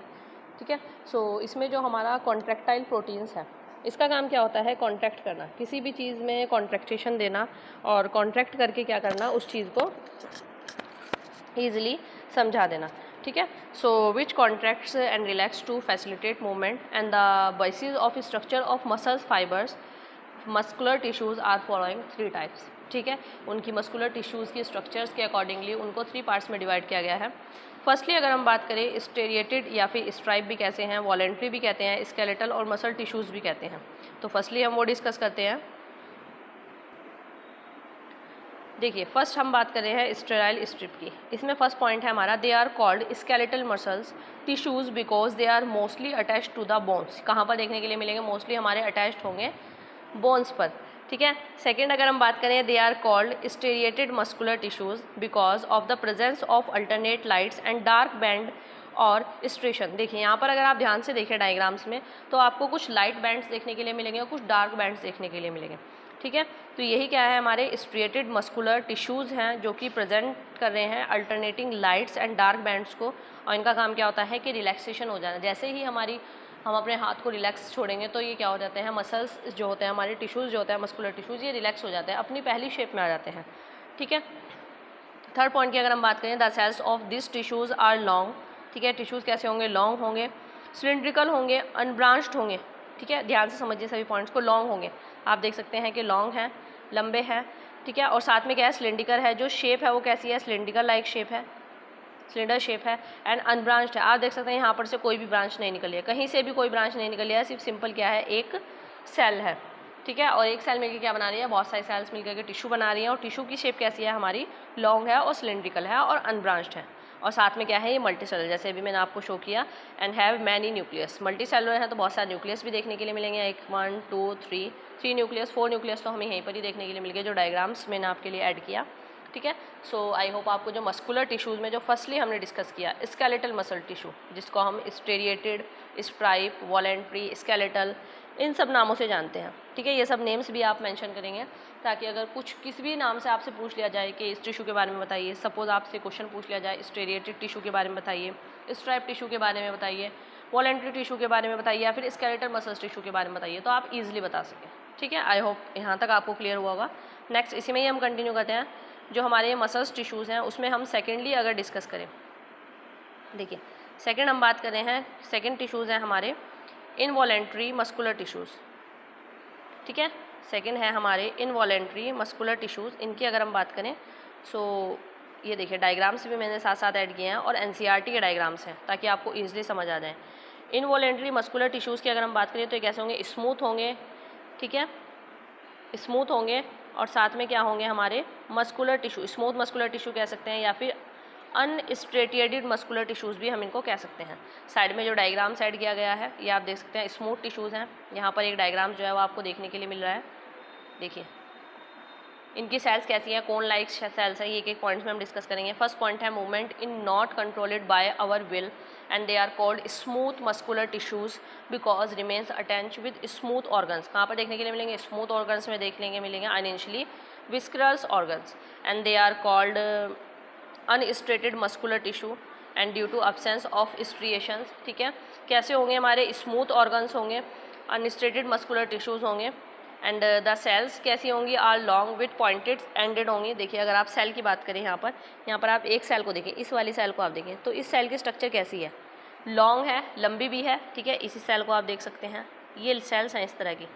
ठीक है। सो इसमें जो हमारा कॉन्ट्रैक्टाइल प्रोटीन्स है, इसका काम क्या होता है, कॉन्ट्रैक्ट करना, किसी भी चीज़ में कॉन्ट्रैक्टेशन देना और कॉन्ट्रैक्ट करके क्या करना, उस चीज़ को ईजिली समझा देना, ठीक है। So which contracts and relax to facilitate movement and the basis of structure of muscles fibres muscular tissues are following 3 types, ठीक है। उनकी मस्कुलर टिश्यूज़ की स्ट्रक्चर्स के अकॉर्डिंगली उनको 3 पार्ट्स में डिवाइड किया गया है। फर्स्टली अगर हम बात करें, स्टेरिएटेड या फिर स्ट्राइप भी कहते हैं, वॉलेंट्री भी कहते हैं, स्केलेटल और मसल टिश्यूज़ भी कहते हैं। तो फर्स्टली हम वो डिस्कस करते हैं। देखिए फर्स्ट हम बात कर रहे हैं स्टेराइल स्ट्रिप की। इसमें फर्स्ट पॉइंट है हमारा, they are called skeletal muscles tissues because they are mostly attached to the bones. कहाँ पर देखने के लिए मिलेंगे, मोस्टली हमारे अटैच्ड होंगे बोन्स पर, ठीक है। सेकेंड अगर हम बात करें, they are called striated muscular tissues because of the presence of alternate lights and dark band और स्ट्रेशन। देखिए यहाँ पर अगर आप ध्यान से देखें डायग्राम्स में तो आपको कुछ लाइट बैंड्स देखने के लिए मिलेंगे और कुछ डार्क बैंड्स देखने के लिए मिलेंगे, ठीक है। तो यही क्या है, हमारे स्ट्रिएटेड मस्कुलर टिश्यूज़ हैं जो कि प्रेजेंट कर रहे हैं alternating lights and dark bands को। और इनका काम क्या होता है कि रिलैक्सेशन हो जाना। जैसे ही हमारी हम अपने हाथ को रिलैक्स छोड़ेंगे तो ये क्या हो जाते हैं, मसल्स जो होते हैं हमारे टिश्यूज़ जो होते हैं मस्कुलर टिश्यूज़, ये रिलैक्स हो जाते हैं, अपनी पहली शेप में आ जाते हैं। ठीक है, थर्ड पॉइंट की अगर हम बात करें, the cells of this tissues are long. ठीक है, टिश्यूज़ कैसे होंगे, लॉन्ग होंगे, सिलिंड्रिकल होंगे, अनब्रांच्ड होंगे। ठीक है, ध्यान से समझिए सभी पॉइंट्स को, लॉन्ग होंगे, आप देख सकते हैं कि लॉन्ग है, लंबे हैं। ठीक है, और साथ में क्या है, सिलिंड्रिकल है, जो शेप है वो कैसी है, सिलिंड्रिकल लाइक शेप है, सिलेंडर शेप है, एंड अनब्रांच्ड है। आप देख सकते हैं यहाँ पर से कोई भी ब्रांच नहीं निकली है, कहीं से भी कोई ब्रांच नहीं निकली है, सिर्फ सिंपल क्या है, एक सेल है। ठीक है, और एक सेल मिलकर क्या बना रही है, बहुत सारी सेल्स मिलकर के टिश्यू बना रही है, और टिश्यू की शेप कैसी है हमारी, लॉन्ग है और सिलेंड्रिकल है और अनब्रांच्ड है, और साथ में क्या है, ये मल्टी सेलुलर, जैसे अभी मैंने आपको शो किया, and have many nucleus. Multi cellular है तो बहुत सारे न्यूक्लियस भी देखने के लिए मिलेंगे, 1 1 2 3 न्यूक्लियस, 4 न्यूक्लियस तो हमें यहीं पर ही देखने के लिए मिल गए, जो डायग्राम्स मैंने आपके लिए ऐड किया। ठीक है, सो आई होप आपको जो मस्कुलर टिश्यूज़ में जो फर्स्टली हमने डिस्कस किया, स्केलेटल मसल टिश्यू, जिसको हम स्टेरिएटेड, स्ट्राइप, वॉलेंट्री, स्केलेटल, इन सब नामों से जानते हैं। ठीक है, ये सब नेम्स भी आप मेंशन करेंगे, ताकि अगर कुछ किसी भी नाम से आपसे पूछ लिया जाए कि इस टिश्यू के बारे में बताइए, सपोज आपसे क्वेश्चन पूछ लिया जाए स्टेरिएटेड टिश्यू के बारे में बताइए, स्ट्राइप टिश्यू के बारे में बताइए, वॉलेंट्री टिश्यू के बारे में बताइए, या फिर स्केलेटल मसल टिश्यू के बारे में बताइए, तो आप ईजिली बता सकें। ठीक है, आई होप यहाँ तक आपको क्लियर हुआ होगा। नेक्स्ट इसी में ही हम कंटिन्यू करते हैं, जो हमारे मसल्स टिश्यूज़ हैं उसमें हम सेकेंडली अगर डिस्कस करें, देखिए सेकेंड हम बात कर रहे हैं, सेकेंड टिश्यूज़ हैं हमारे इनवॉलेंट्री मस्कुलर टिश्यूज़। ठीक है, सेकेंड है हमारे इनवॉलेंट्री मस्कुलर टिश्यूज़। इनकी अगर हम बात करें, सो ये देखिए डायग्राम्स भी मैंने साथ साथ ऐड किए हैं, और एनसीईआरटी के डायग्राम्स हैं, ताकि आपको ईजिली समझ आ जाए। इनवॉलेंट्री मस्कुलर टिश्यूज़ की अगर हम बात करें तो ये कैसे होंगे, स्मूथ होंगे। ठीक है, स्मूथ होंगे, और साथ में क्या होंगे हमारे muscular tissue, smooth muscular tissue कह सकते हैं, या फिर अनस्ट्रेटिएटेड मस्कुलर टिश्यूज़ भी हम इनको कह सकते हैं। साइड में जो डायग्राम ऐड किया गया है ये आप देख सकते हैं, स्मूथ टिश्यूज़ हैं। यहाँ पर एक डायग्राम जो है वो आपको देखने के लिए मिल रहा है, देखिए इनकी सेल्स कैसी हैं, कौन लाइक सेल्स हैं, ये एक एक पॉइंट्स में हम डिस्कस करेंगे। फर्स्ट पॉइंट है, movement in not controlled by our will, and they are called smooth muscular tissues because remains attach with smooth organs. कहाँ पर देखने के लिए मिलेंगे, स्मूथ ऑर्गन्स में देखने के मिलेंगे, अनइनिशियली visceral organs, and they are called unstriated muscular tissue and due to absence of striations. ठीक है, कैसे होंगे हमारे, स्मूथ ऑर्गन्स होंगे, अनस्ट्रेटेड मस्कुलर टिश्यूज़ होंगे, एंड द सेल्स कैसी होंगी, are long with pointed ended होंगी। देखिए अगर आप सेल की बात करें, यहाँ पर आप एक सेल को देखें, इस वाली सेल को आप देखें, तो इस सेल की स्ट्रक्चर कैसी है, लॉन्ग है, लंबी भी है। ठीक है, इसी सेल को आप देख सकते हैं, ये सेल्स हैं इस तरह की,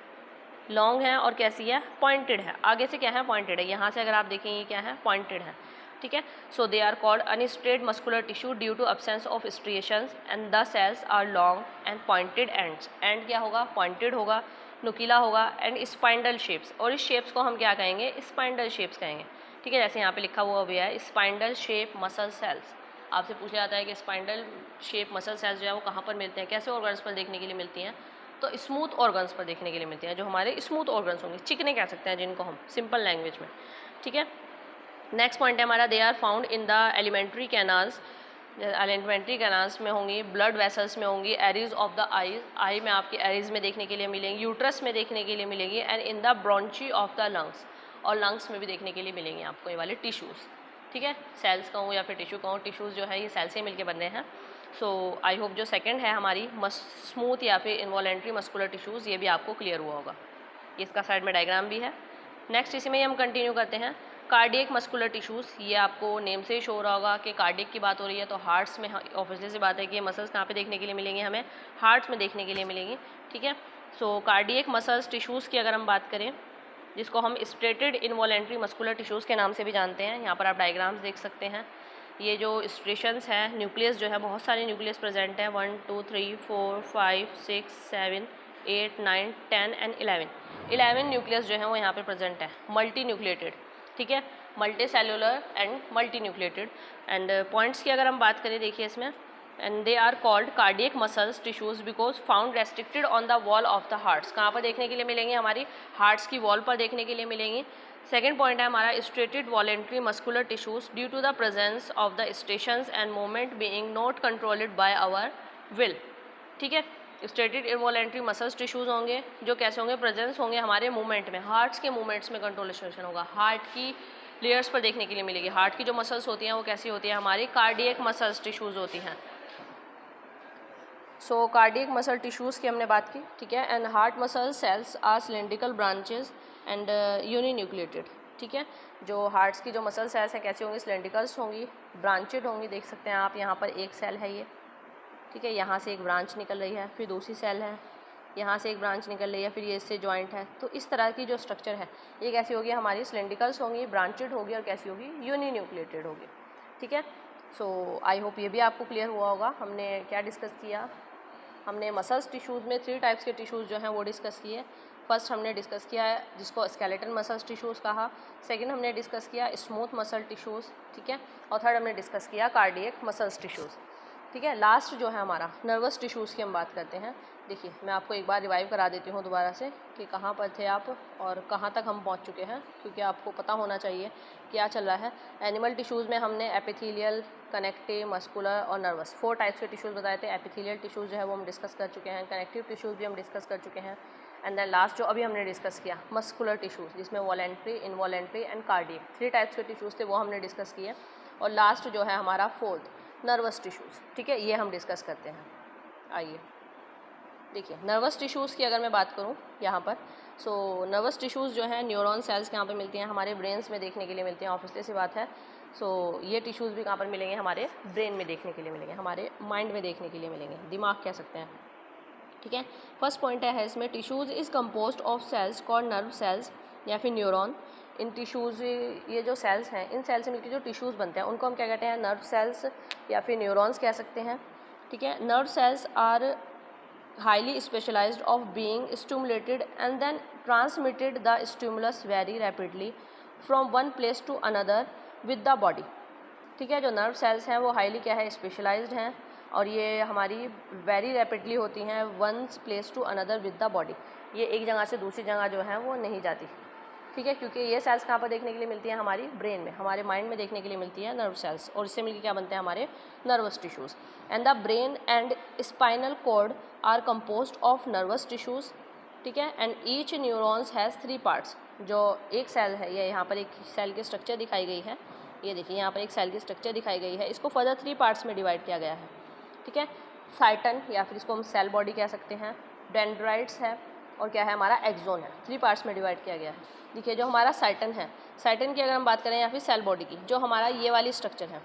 लॉन्ग है और कैसी है, पॉइंटेड है, आगे से क्या है, पॉइंटेड है, यहाँ से अगर आप देखें ये क्या है, पॉइंटेड है। ठीक है, so they are called unstriated muscular tissue due to absence of striations, and the cells are long and pointed ends. And क्या होगा, पॉइंटेड होगा, नुकीला होगा, एंड स्पाइंडल शेप्स, और इस शेप्स को हम क्या कहेंगे, स्पाइंडल शेप्स कहेंगे। ठीक है, जैसे यहाँ पे लिखा हुआ भी है, स्पाइंडल शेप मसल सेल्स। आपसे पूछा जाता है कि स्पाइंडल शेप मसल सेल्स जो है वो कहाँ पर मिलते हैं, कैसे ऑर्गन्स पर देखने के लिए मिलती हैं, तो स्मूथ ऑर्गन्स पर देखने के लिए मिलती हैं, जो हमारे स्मूथ ऑर्गन्स होंगे, चिकने कह सकते हैं जिनको हम सिंपल लैंग्वेज में। ठीक है, नेक्स्ट पॉइंट है हमारा, they are found in the alimentary canals. Alimentary canals में होंगी, ब्लड वेसल्स में होंगी, iris of the eyes, eye में आपकी एरीज में देखने के लिए मिलेंगी, यूट्रस में देखने के लिए मिलेंगी, and in the bronchi of the lungs, और लंग्स में भी देखने के लिए मिलेंगे आपको ये वाले टिश्यूज़। ठीक है, सेल्स कहूँ या फिर टिश्यू कहूँ, टिश्यूज़ जो है ये सेल से मिलकर बन रहे हैं। सो आई होप जो सेकेंड है हमारी स्मूथ या फिर इनवॉलेंट्री मस्कुलर टिश्यूज़, ये भी आपको क्लियर हुआ होगा, इसका साइड में डायग्राम भी है। नेक्स्ट इसी में ही हम कंटिन्यू करते हैं, कार्डियक मस्कुलर टिश्यूज़। ये आपको नेम से ही शो हो रहा होगा कि कार्डियक की बात हो रही है, तो हार्ट्स में ऑब्वियसली सी बात है कि मसल्स कहाँ पे देखने के लिए मिलेंगे, हमें हार्ट्स में देखने के लिए मिलेंगी। ठीक है, सो कार्डियक मसल्स टिश्यूज़ की अगर हम बात करें, जिसको हम स्ट्रेटेड इनवॉलेंट्री मस्कुलर टिश्यूज़ के नाम से भी जानते हैं, यहाँ पर आप डायग्राम्स देख सकते हैं। ये जो स्ट्रेशंस हैं, न्यूक्लियस जो है, बहुत सारे न्यूक्लियस प्रेजेंट हैं, 1 2 3 4 5 6 7 8 9 10 एंड 11 न्यूक्लियस जो है वो यहाँ पे प्रेजेंट है, मल्टी न्यूक्लिएटेड। ठीक है, multi cellular and multi nucleated. And points की अगर हम बात करें, देखिए इसमें, and they are called cardiac muscles tissues because found restricted on the wall of the hearts. कहाँ पर देखने के लिए मिलेंगी, हमारी हार्ट्स की वॉल पर देखने के लिए मिलेंगी। सेकेंड पॉइंट है हमारा, striated voluntary muscular tissues due to the presence of the striations and movement being not controlled by our will. ठीक है, स्ट्रेटेड इनवॉलेंट्री मसल्स टिश्यूज़ होंगे, जो कैसे होंगे, प्रेजेंस होंगे हमारे मूवमेंट में, हार्ट्स के मूवमेंट्स में कंट्रोलेशन होगा, हार्ट की लेयर्स पर देखने के लिए मिलेगी। हार्ट की जो मसल्स होती हैं वो कैसी होती हैं, हमारी कार्डियक मसल्स टिश्यूज़ होती हैं। सो कार्डियक मसल टिश्यूज़ की हमने बात की, ठीक है। And heart muscle cells are cylindrical branches and uninucleated, ठीक है। जो हार्ट्स की जो मसल सेल्स हैं कैसी होंगी, सिलेंड्रिकल्स होंगी, ब्रांचेड होंगी, देख सकते हैं आप यहाँ पर एक सेल है ये, ठीक है, यहाँ से एक ब्रांच निकल रही है, फिर दूसरी सेल है, यहाँ से एक ब्रांच निकल रही है, फिर ये इससे जॉइंट है। तो इस तरह की जो स्ट्रक्चर है ये कैसी होगी, हमारी सिलेंड्रिकल्स होंगी, ब्रांचेड होगी और कैसी होगी, यूनिन्यूक्लिएटेड होगी, ठीक है। सो आई होप ये भी आपको क्लियर हुआ होगा। हमने क्या डिस्कस किया, हमने मसल्स टिश्यूज़ में 3 टाइप्स के टिश्यूज़ जो हैं वो डिस्कस किए। फर्स्ट हमने डिस्कस किया है जिसको स्केलेटन मसल्स टिश्यूज़ कहा, सेकंड हमने डिस्कस किया स्मूथ मसल टिश्यूज़, ठीक है, और थर्ड हमने डिस्कस किया कार्डियक मसल्स टिश्यूज़, ठीक है। लास्ट जो है हमारा नर्वस टिश्यूज़ की हम बात करते हैं। देखिए मैं आपको एक बार रिवाइव करा देती हूँ दोबारा से कि कहाँ पर थे आप और कहाँ तक हम पहुँच चुके हैं, क्योंकि आपको पता होना चाहिए क्या चल रहा है। एनिमल टिश्यूज़ में हमने एपिथेलियल, कनेक्टिव, मस्कुलर और नर्वस 4 टाइप्स के टिश्यूज़ बताए थे। एपिथेलियल टिश्यूज़ जो है वो हम डिस्कस कर चुके हैं, कनेक्टिव टिश्यूज़ भी हम डिस्कस कर चुके हैं, एंड देन लास्ट जो अभी हमने डिस्कस किया मस्कुलर टिश्यूज़, जिसमें voluntary, involuntary and cardiac 3 types के टिश्यूज़ थे, वो हमने डिस्कस किए। और लास्ट जो है हमारा 4th नर्वस टिश्यूज़, ठीक है, ये हम डिस्कस करते हैं। आइए देखिए नर्वस टिश्यूज़ की अगर मैं बात करूँ यहाँ पर, सो नर्वस टिश्यूज़ जो हैं न्यूरॉन सेल्स कहाँ पर मिलती हैं, हमारे ब्रेन्स में देखने के लिए मिलती हैं, ऑब्वियसली सी बात है। सो ये टिश्यूज़ भी कहाँ पर मिलेंगे, हमारे ब्रेन में देखने के लिए मिलेंगे, हमारे माइंड में देखने के लिए मिलेंगे, दिमाग कह सकते हैं, ठीक है। फर्स्ट पॉइंट है इसमें tissues is composed of cells called nerve cells या फिर न्यूरॉन। इन टिश्यूज़, ये जो सेल्स हैं, इन सेल्स से मिलकर जो टिश्यूज़ बनते हैं उनको हम क्या कहते हैं, नर्व सेल्स या फिर न्यूरॉन्स कह सकते हैं, ठीक है। Nerve cells are highly specialized of being stimulated and then transmitted the stimulus very rapidly from one place to another with the body, ठीक है। जो नर्व सेल्स हैं वो हाईली क्या है, स्पेशलाइज्ड हैं और ये हमारी वेरी रैपिडली होती हैं one place to another with the body. ये एक जगह से दूसरी जगह जो है वो नहीं जाती, ठीक है, क्योंकि ये सेल्स कहाँ पर देखने के लिए मिलती हैं, हमारी ब्रेन में, हमारे माइंड में देखने के लिए मिलती है नर्व सेल्स, और इससे मिलकर क्या बनते हैं, हमारे nervous tissues. And the brain and spinal cord are composed of nervous tissues, ठीक है। And each neurons has 3 parts. जो एक सेल है, ये यहाँ पर एक सेल की स्ट्रक्चर दिखाई गई है, ये देखिए यहाँ पर एक सेल की स्ट्रक्चर दिखाई गई है, इसको फर्दर 3 पार्ट्स में डिवाइड किया गया है, ठीक है। साइटन या फिर इसको हम सेल बॉडी कह सकते हैं, डेंड्राइट्स है और क्या है, हमारा एक्सोन है, 3 पार्ट्स में डिवाइड किया गया है। देखिए जो हमारा साइटन है, साइटन की अगर हम बात करें या फिर सेल बॉडी की, जो हमारा ये वाली स्ट्रक्चर है,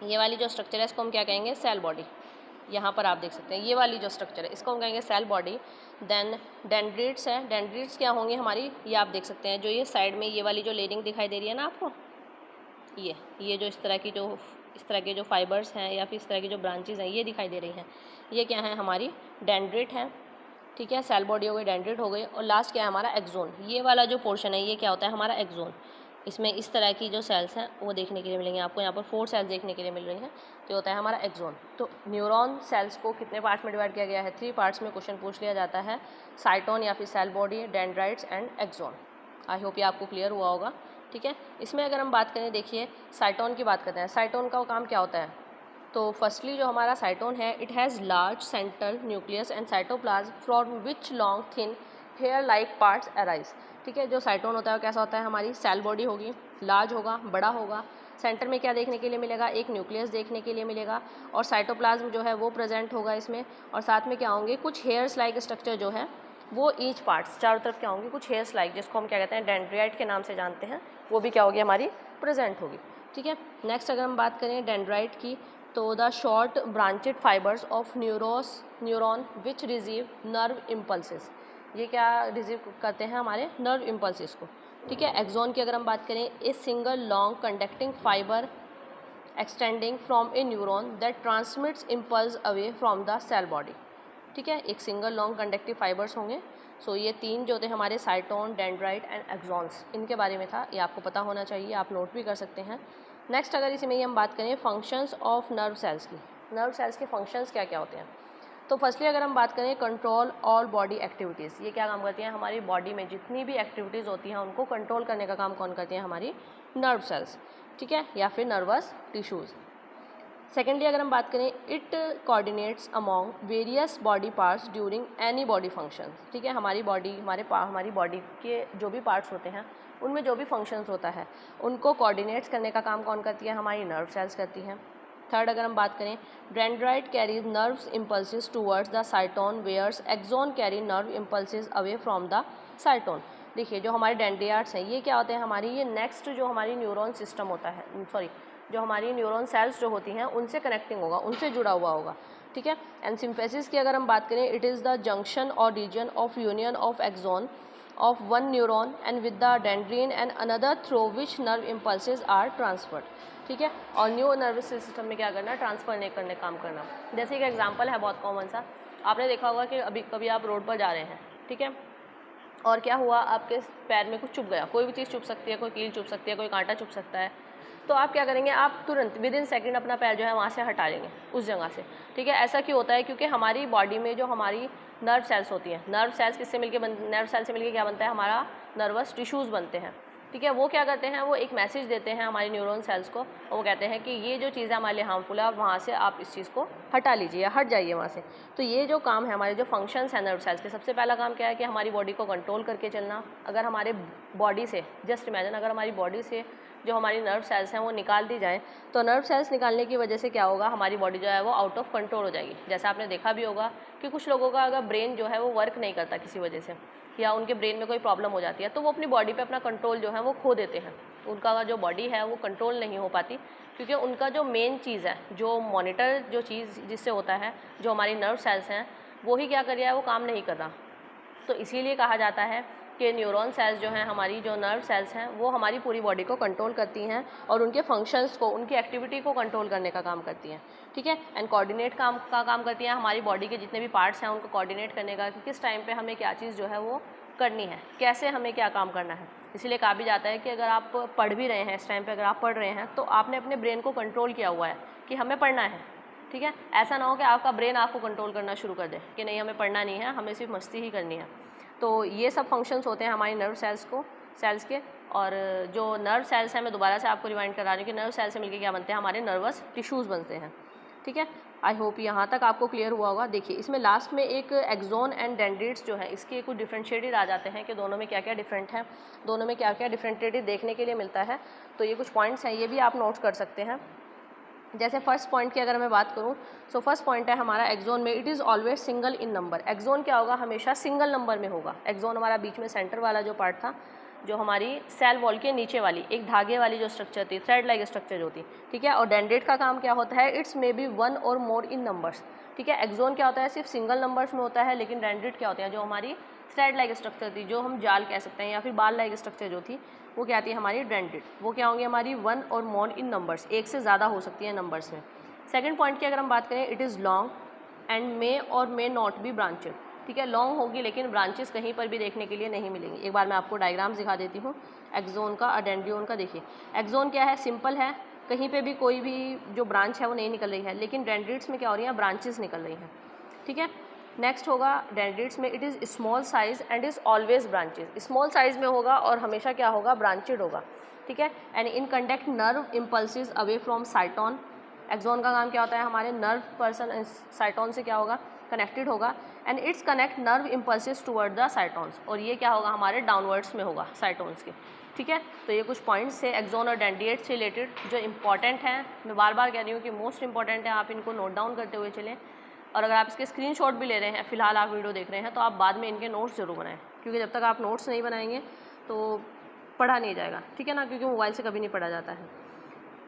ये वाली जो स्ट्रक्चर है इसको हम क्या कहेंगे, सेल बॉडी। यहाँ पर आप देख सकते हैं ये वाली जो स्ट्रक्चर है इसको हम कहेंगे सेल बॉडी। देन डेंड्रिट्स है, डेंड्रिट्स क्या होंगी हमारी, ये आप देख सकते हैं, जो ये साइड में ये वाली जो लेयरिंग दिखाई दे रही है ना आपको, ये जो इस तरह के जो फाइबर्स हैं या फिर इस तरह की जो ब्रांचेस हैं ये दिखाई दे रही हैं, ये क्या है, हमारी डेंड्रिट है, ठीक है। सेल बॉडी हो गई, डेंड्रिट हो गई, और लास्ट क्या है, हमारा एक्सोन। ये वाला जो पोर्शन है ये क्या होता है, हमारा एक्सोन। इसमें इस तरह की जो सेल्स हैं वो देखने के लिए मिलेंगे आपको, यहाँ पर 4 सेल्स देखने के लिए मिल रही हैं, तो होता है हमारा एक्सोन। तो न्यूरॉन सेल्स को कितने पार्ट्स में डिवाइड किया गया है, 3 पार्ट्स में क्वेश्चन पूछ लिया जाता है, साइटोन या फिर cell body, dendrites and axon. I hope ये आपको क्लियर हुआ होगा, ठीक है। इसमें अगर हम बात करें, देखिए साइटोन की बात करते हैं, साइटोन का काम क्या होता है, तो फर्स्टली जो हमारा साइटोन है, it has large central nucleus and cytoplasm from which long thin hair like parts arise, ठीक है। जो साइटोन होता है कैसा होता है, हमारी सेल बॉडी होगी, लार्ज होगा, बड़ा होगा, सेंटर में क्या देखने के लिए मिलेगा, एक न्यूक्लियस देखने के लिए मिलेगा, और साइटोप्लाज्म जो है वो प्रेजेंट होगा इसमें, और साथ में क्या होंगे, कुछ हेयर्स लाइक स्ट्रक्चर जो है वो ईच पार्ट्स चारों तरफ क्या होंगे, कुछ हेयर्स लाइक, जिसको हम क्या कहते हैं, डेंड्राइट के नाम से जानते हैं, वो भी क्या होगी, हमारी प्रेजेंट होगी, ठीक है। नेक्स्ट अगर हम बात करें डेंड्राइट की, तो the short branched fibres of neuron which receive nerve impulses, ये क्या रिसीव करते हैं, हमारे नर्व इम्पल्सेस को, ठीक है। एक्सोन की अगर हम बात करें, a single long conducting fibre extending from a neuron that transmits impulse away from the cell body, ठीक है। एक सिंगल लॉन्ग कंडक्टिव फाइबर्स होंगे। सो ये 3 जो थे हमारे साइटोन, डेंड्राइट एंड एक्सॉन्स, इनके बारे में था, ये आपको पता होना चाहिए, आप नोट भी कर सकते हैं। नेक्स्ट अगर इसी में ही हम बात करें फंक्शंस ऑफ नर्व सेल्स की, नर्व सेल्स के फंक्शंस क्या क्या होते हैं, तो फर्स्टली अगर हम बात करें कंट्रोल ऑल बॉडी एक्टिविटीज़, ये क्या काम करती हैं, हमारी बॉडी में जितनी भी एक्टिविटीज़ होती हैं उनको कंट्रोल करने का काम कौन करती हैं, हमारी नर्व सेल्स, ठीक है, या फिर नर्वस टिश्यूज़। सेकेंडली अगर हम बात करें, it coordinates among various body parts during any body function, ठीक है। हमारी बॉडी, हमारी बॉडी के जो भी पार्ट्स होते हैं उनमें जो भी फंक्शंस होता है उनको कोऑर्डिनेट्स करने का काम कौन करती है, हमारी नर्व सेल्स करती हैं, थर्ड अगर हम बात करें, dendrite carries nerves impulses towards the cyton whereas axon carry nerve impulses away from the cyton. देखिए जो हमारे डेंड्रियाट्स हैं ये क्या होते हैं हमारी, ये नेक्स्ट जो हमारी न्यूरॉन सिस्टम होता है, सॉरी जो हमारी न्यूरॉन सेल्स जो होती हैं उनसे कनेक्टिंग होगा, उनसे जुड़ा हुआ होगा, ठीक है। एंड सिम्फेसिस की अगर हम बात करें, इट इज़ द जंक्शन और region of union of axon of one neuron and with the dendrin and another through which nerve impulses are transferred, ठीक है। और न्यू नर्वस सिस्टम में क्या करना, ट्रांसफ़र नहीं करने काम करना। जैसे एक एग्जांपल है बहुत कॉमन सा, आपने देखा होगा कि अभी कभी आप रोड पर जा रहे हैं, ठीक है, और क्या हुआ, आपके पैर में कुछ चुभ गया, कोई भी चीज़ चुभ सकती है, कोई कील चुभ सकती है, कोई कांटा चुभ सकता है, तो आप क्या करेंगे, आप तुरंत विद इन सेकेंड अपना पैर जो है वहाँ से हटा लेंगे उस जगह से, ठीक है। ऐसा क्यों होता है, क्योंकि हमारी बॉडी में जो हमारी नर्व सेल्स होती हैं, नर्व सेल्स किससे मिलके नर्व सेल से मिलके क्या बनता है, हमारा नर्वस टिश्यूज़ बनते हैं, ठीक है। वो क्या करते हैं, वो एक मैसेज देते हैं हमारी न्यूरॉन सेल्स को, और वो कहते हैं कि ये जो चीज़ है हमारे लिए हार्मफुल है, वहाँ से आप इस चीज़ को हटा लीजिए, हट जाइए वहाँ से। तो ये जो काम है, हमारे जो फंक्शंस हैं नर्व सेल्स के, सबसे पहला काम क्या है कि हमारी बॉडी को कंट्रोल करके चलना। अगर हमारे बॉडी से, जस्ट इमेजिन, अगर हमारी बॉडी से जो हमारी नर्व सेल्स हैं वो निकाल दी जाए, तो नर्व सेल्स निकालने की वजह से क्या होगा, हमारी बॉडी जो है वो आउट ऑफ कंट्रोल हो जाएगी। जैसा आपने देखा भी होगा कि कुछ लोगों का अगर ब्रेन जो है वो वर्क नहीं करता किसी वजह से, या उनके ब्रेन में कोई प्रॉब्लम हो जाती है, तो वो अपनी बॉडी पे अपना कंट्रोल जो है वो खो देते हैं। उनका जो बॉडी है वो कंट्रोल नहीं हो पाती, क्योंकि उनका जो मेन चीज़ है, जो मॉनिटर जो चीज़ जिससे होता है, जो हमारी नर्व सेल्स हैं, वो ही क्या कर रहा है, वो काम नहीं कर रहा। तो इसीलिए कहा जाता है कि न्यूरॉन सेल्स जो हैं, हमारी जो नर्व सेल्स हैं, वो हमारी पूरी बॉडी को कंट्रोल करती हैं और उनके फंक्शंस को, उनकी एक्टिविटी को कंट्रोल करने का काम करती हैं, ठीक है। एंड कोऑर्डिनेट काम करती हैं, हमारी बॉडी के जितने भी पार्ट्स हैं उनको कोऑर्डिनेट करने का, कि किस टाइम पे हमें क्या चीज़ जो है वो करनी है, कैसे हमें क्या काम करना है। इसलिए कहा भी जाता है कि अगर आप पढ़ भी रहे हैं, इस टाइम पर अगर आप पढ़ रहे हैं, तो आपने अपने ब्रेन को कंट्रोल किया हुआ है कि हमें पढ़ना है, ठीक है। ऐसा ना हो कि आपका ब्रेन आपको कंट्रोल करना शुरू कर दे कि नहीं हमें पढ़ना नहीं है, हमें सिर्फ मस्ती ही करनी है। तो ये सब फंक्शंस होते हैं हमारी नर्व सेल्स के। और जो नर्व सेल्स हैं, मैं दोबारा से आपको रिमाइंड करा रही हूँ कि नर्व सेल से मिलकर क्या बनते हैं, हमारे नर्वस टिश्यूज़ बनते हैं, ठीक है। आई होप यहाँ तक आपको क्लियर हुआ होगा। देखिए इसमें लास्ट में एक एक्सोन एंड डेंड्रिट्स जो है, इसके कुछ डिफ्रेंशिएटेड आ जाते हैं कि दोनों में क्या क्या डिफरेंट है, दोनों में क्या क्या डिफरेंशिएटेड देखने के लिए मिलता है। तो ये कुछ पॉइंट्स हैं, ये भी आप नोट कर सकते हैं। जैसे फर्स्ट पॉइंट की अगर मैं बात करूं, सो फर्स्ट पॉइंट है हमारा एक्सोन में, it is always single in number. Axon क्या होगा, हमेशा सिंगल नंबर में होगा। एक्सोन हमारा बीच में सेंटर वाला जो पार्ट था, जो हमारी सेल वॉल के नीचे वाली एक धागे वाली जो स्ट्रक्चर थी, थ्रेड लाइक स्ट्रक्चर जो थी, ठीक है। और डेंड्रिट का काम क्या होता है, इट्स मे बी वन और मोर इन नंबर्स, ठीक है। एक्सोन क्या होता है, सिर्फ सिंगल नंबर्स में होता है, लेकिन डेंड्रिट क्या होते हैं, जो हमारी थ्रेड लाइक स्ट्रक्चर थी, जो हम जाल कह सकते हैं, या फिर बाल लाइक स्ट्रक्चर जो थी, वो क्या आती है हमारी डेंड्रिट। वो क्या होंगी हमारी वन और मोर इन नंबर्स, एक से ज़्यादा हो सकती है नंबर्स में। सेकेंड पॉइंट की अगर हम बात करें, इट इज़ लॉन्ग एंड मे और मे नॉट बी ब्रांचेड, ठीक है। लॉन्ग होगी लेकिन ब्रांचेस कहीं पर भी देखने के लिए नहीं मिलेंगी। एक बार मैं आपको डायग्राम्स दिखा देती हूँ एक्सोन का और डेंड्रियोन का। देखिए एक्सोन क्या है, सिंपल है, कहीं पे भी कोई भी जो ब्रांच है वो नहीं निकल रही है, लेकिन डेंड्रिट्स में क्या हो रही है, ब्रांचेस निकल रही हैं, ठीक है। नेक्स्ट होगा डेंड्रिट्स में, it is small size and is always branches. Small size में होगा और हमेशा क्या होगा, ब्रांचेड होगा, ठीक है। And in conduct nerve impulses away from cyton. Axon का काम क्या होता है, हमारे नर्व पर्सन साइटोन से क्या होगा, कनेक्टेड होगा। And it's connect nerve impulses toward the cytons, और ये क्या होगा हमारे डाउनवर्ड्स में होगा साइटोन्स के, ठीक है। तो ये कुछ पॉइंट्स है एक्सोन और डेंड्रिएट से रिलेटेड जो इंपॉर्टेंट हैं। मैं बार बार कह रही हूँ कि मोस्ट इंपॉर्टेंट है, आप इनको नोट डाउन करते हुए चलें। और अगर आप इसके स्क्रीनशॉट भी ले रहे हैं, फिलहाल आप वीडियो देख रहे हैं, तो आप बाद में इनके नोट्स जरूर बनाएं, क्योंकि जब तक आप नोट्स नहीं बनाएंगे तो पढ़ा नहीं जाएगा, ठीक है ना, क्योंकि मोबाइल से कभी नहीं पढ़ा जाता है।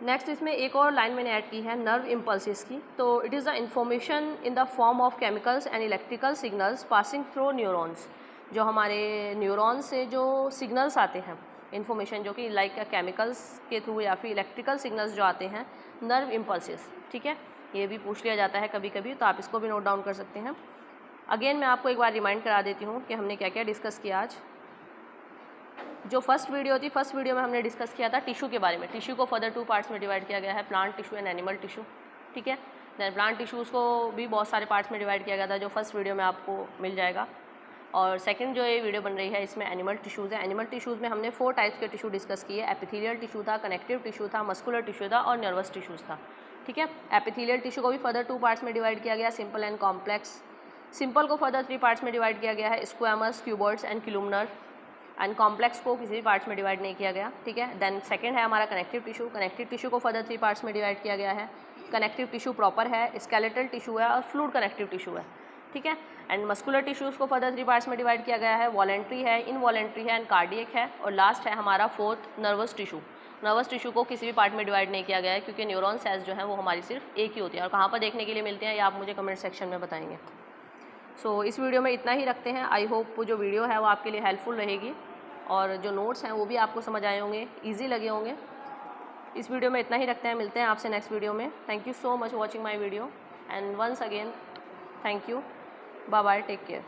नेक्स्ट इसमें एक और लाइन मैंने ऐड की है नर्व इम्पल्सिस की। तो it is the information in the form of chemicals and electrical signals passing through neurons. जो हमारे न्यूरॉन्स से जो सिग्नल्स आते हैं, इन्फॉर्मेशन जो कि लाइक केमिकल्स के थ्रू या फिर इलेक्ट्रिकल सिग्नल्स जो आते हैं, नर्व इम्पल्सिस, ठीक है। ये भी पूछ लिया जाता है कभी कभी, तो आप इसको भी नोट डाउन कर सकते हैं। अगेन मैं आपको एक बार रिमाइंड करा देती हूँ कि हमने क्या क्या डिस्कस किया आज। जो फर्स्ट वीडियो थी, फर्स्ट वीडियो में हमने डिस्कस किया था टिश्यू के बारे में। टिश्यू को फर्दर 2 पार्ट्स में डिवाइड किया गया है, plant tissue and animal tissue, ठीक है। दैन प्लांट टिश्यूज़ को भी बहुत सारे पार्ट्स में डिवाइड किया गया था, जो फर्स्ट वीडियो में आपको मिल जाएगा। और सेकंड जो ये वीडियो बन रही है, इसमें एनिमल टिश्यूज़ है। एनिमल टिश्यूज़ में हमने 4 टाइप्स के टिश्यू डिस्कस किए। एपिथेलियल टिश्यू था, कनेक्टिव टिश्यू था, मस्कुलर टिश्यू था और नर्वस टिश्यूज़ था, ठीक है। एपिथेलियल टिश्यू को भी फर्दर 2 पार्ट्स में डिवाइड किया गया, सिंपल एंड कॉम्प्लेक्स। सिंपल को फर्दर 3 पार्ट्स में डिवाइड किया गया है, squamous, cuboids and columnar. And complex को किसी भी पार्ट्स में डिवाइड नहीं किया गया, ठीक है। देन सेकंड है हमारा कनेक्टिव टिश्यू। कनेक्टिव टिश्यू को फर्दर 3 पार्ट्स में डिवाइड किया गया है, कनेक्टिव टिश्यू प्रॉपर है, स्केलेटल टिश्यू है और फ्लूइड कनेक्टिव टिश्यू है, ठीक है। एंड मस्कुलर टिश्यूज़ को फर्दर 3 पार्ट्स में डिवाइड किया गया है, वॉलेंट्री है, इनवॉलेंट्री है एंड कार्डियक है। और लास्ट है हमारा 4th nervous tissue. Nervous tissue को किसी भी पार्ट में डिवाइड नहीं किया गया है क्योंकि न्यूरॉन सेल्स जो हैं वो हमारी सिर्फ एक ही होती है। और कहाँ पर देखने के लिए मिलते हैं ये आप मुझे कमेंट सेक्शन में बताएंगे। सो इस वीडियो में इतना ही रखते हैं। आई होप जो वीडियो है वो आपके लिए हेल्पफुल रहेगी और जो नोट्स हैं वो भी आपको समझ आए होंगे, ईजी लगे होंगे। इस वीडियो में इतना ही रखते हैं, मिलते हैं आपसे नेक्स्ट वीडियो में। Thank you so much watching my video and once again thank you, bye bye, take care.